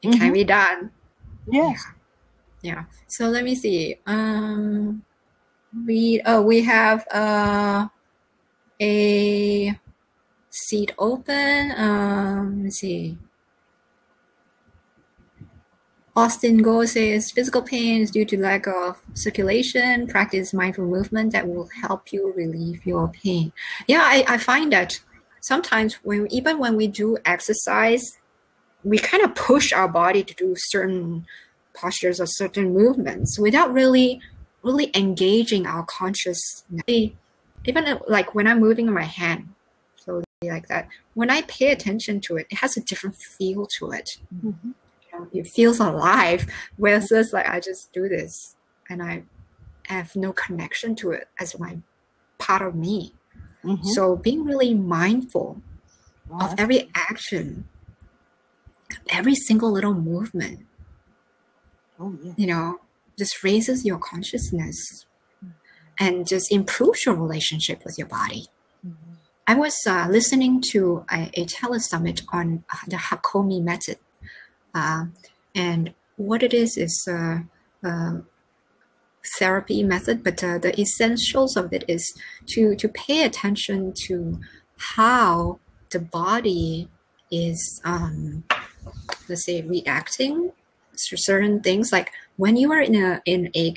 It can be done. Yes. Yeah. So let me see. We have a seat open. Let me see. Austin Go says physical pain is due to lack of circulation. Practice mindful movement that will help you relieve your pain. Yeah, I find that sometimes even when we do exercise, we kind of push our body to do certain postures or certain movements without really engaging our consciousness. Even like when I'm moving my hand, slowly like that, when I pay attention to it, it has a different feel to it. It feels alive, whereas like I just do this and I have no connection to it as my part of me. So being really mindful of every action, every single little movement, just raises your consciousness and just improves your relationship with your body. I was listening to a telesummit on the Hakomi method. And what it is a therapy method, but the essentials of it is to pay attention to how the body is, let's say, reacting to certain things. Like when you are in a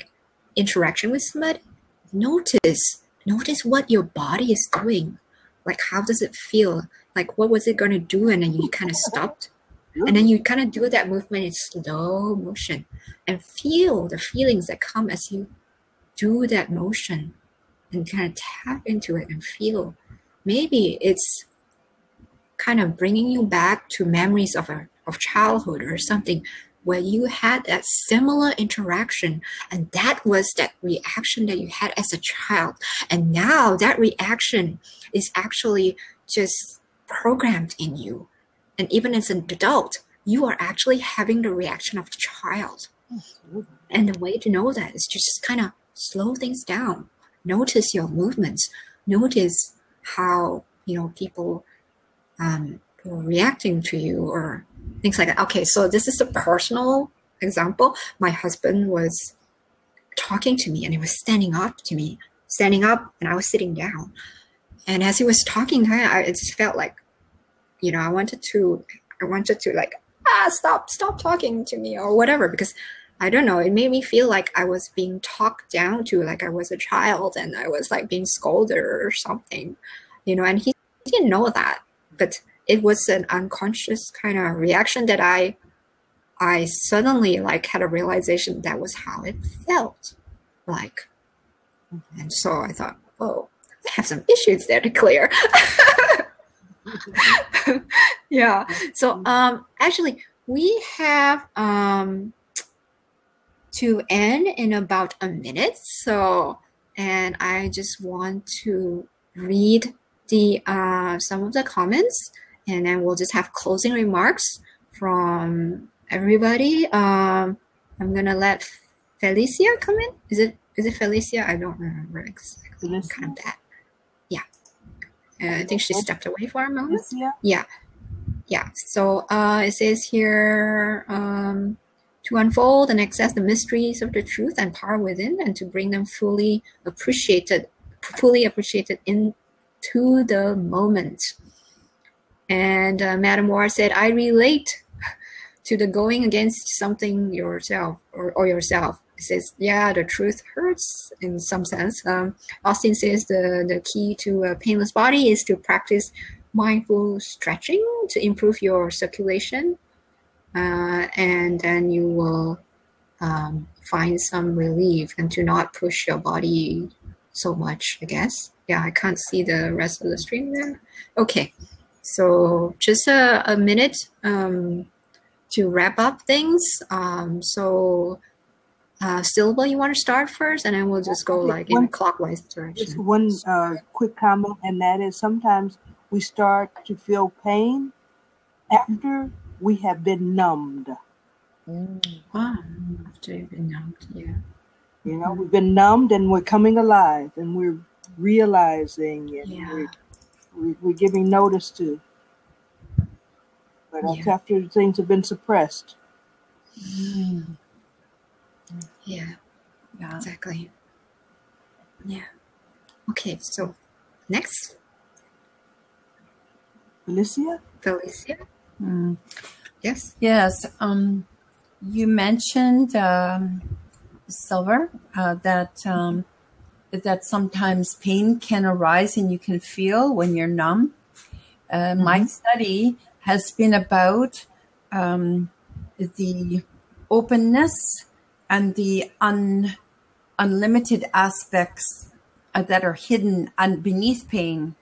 interaction with somebody, notice what your body is doing. Like how does it feel? Like what was it going to do? And then you kind of stopped. And then you kind of do that movement in slow motion and feel the feelings that come as you do that motion and kind of tap into it and feel. Maybe it's kind of bringing you back to memories of childhood or something where you had that similar interaction, and that was that reaction that you had as a child. And now that reaction is actually just programmed in you. And even as an adult, you are actually having the reaction of a child. And the way to know that is just kind of slow things down. Notice your movements. Notice how, people are reacting to you or things like that. Okay, so this is a personal example. My husband was talking to me and he was standing up, and I was sitting down. And as he was talking, it just felt like, I wanted to like, stop talking to me or whatever, because I don't know, it made me feel like I was being talked down to, like I was a child and I was like being scolded or something, and he didn't know that, but it was an unconscious kind of reaction that I suddenly like had a realization that was how it felt like. And so I thought, oh, I have some issues there to clear. Yeah. So actually we have to end in about a minute. So, and I just want to read the some of the comments, and then we'll just have closing remarks from everybody. I'm gonna let Felicia come in. Is it Felicia? I don't remember exactly. Felicia? Kind of that. Yeah. I think she stepped away for a moment. Felicia? Yeah. Yeah. So it says here to unfold and access the mysteries of the truth and power within, and to bring them fully appreciated into the moment. And Madam Moore said, I relate to the going against something yourself or yourself. It says, yeah, the truth hurts in some sense. Austin says the key to a painless body is to practice mindful stretching to improve your circulation. And then you will find some relief and to not push your body so much, I guess. Yeah, I can't see the rest of the stream there. Okay, so just a minute to wrap up things. Silva, you want to start first, and then we'll just go like in a clockwise direction. Just one quick comment, and that is sometimes we start to feel pain after we have been numbed. Wow, after you've been numbed, yeah. You know, we've been numbed and we're coming alive, and we're realizing, and we're giving notice to. But that's after things have been suppressed. Yeah, exactly. Yeah. Okay, so next. Felicia? Yes. Yes. You mentioned, Silver, that sometimes pain can arise and you can feel when you're numb. My study has been about the openness and the unlimited aspects that are hidden and beneath pain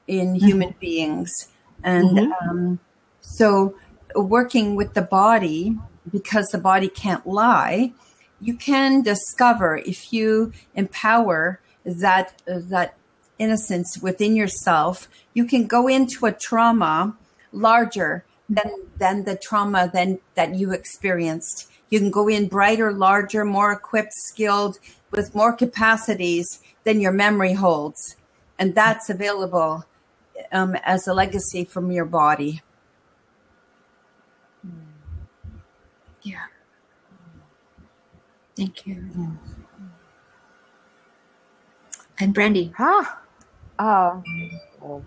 in human beings. And so working with the body, because the body can't lie, you can discover, if you empower that innocence within yourself, you can go into a trauma larger than the trauma that you experienced. You can go in brighter, larger, more equipped, skilled, with more capacities than your memory holds. And that's available as a legacy from your body. Yeah. Thank you. And Brandy. Well,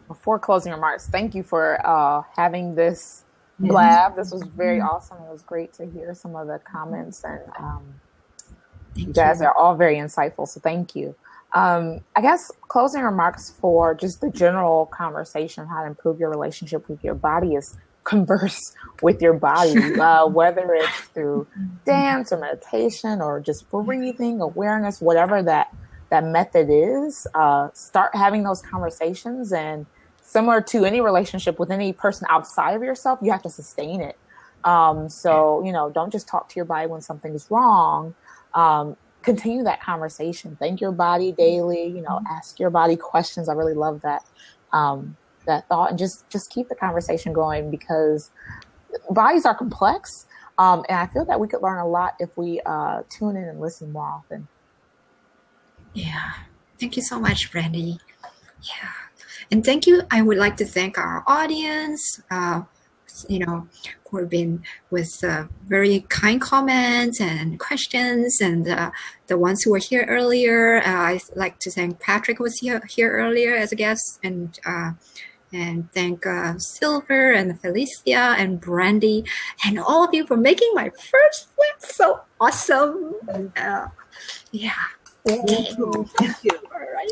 before closing remarks, thank you for having this blab. This was very awesome. It was great to hear some of the comments, and you guys are all very insightful, so thank you. I guess closing remarks for just the general conversation, how to improve your relationship with your body, is converse with your body, whether it's through dance or meditation or just breathing, awareness, whatever that method is. Start having those conversations, and similar to any relationship with any person outside of yourself, you have to sustain it. So, don't just talk to your body when something's wrong. Continue that conversation. Thank your body daily, ask your body questions. I really love that thought, and just keep the conversation going, because bodies are complex. And I feel that we could learn a lot if we tune in and listen more often. Yeah. Thank you so much, Brandy. Yeah. And thank you. I would like to thank our audience, who have been with very kind comments and questions, and the ones who were here earlier. I'd like to thank Patrick, who was here earlier as a guest, and thank Silver and Felicia and Brandy and all of you for making my first flip so awesome. Yeah. Thank you. All right.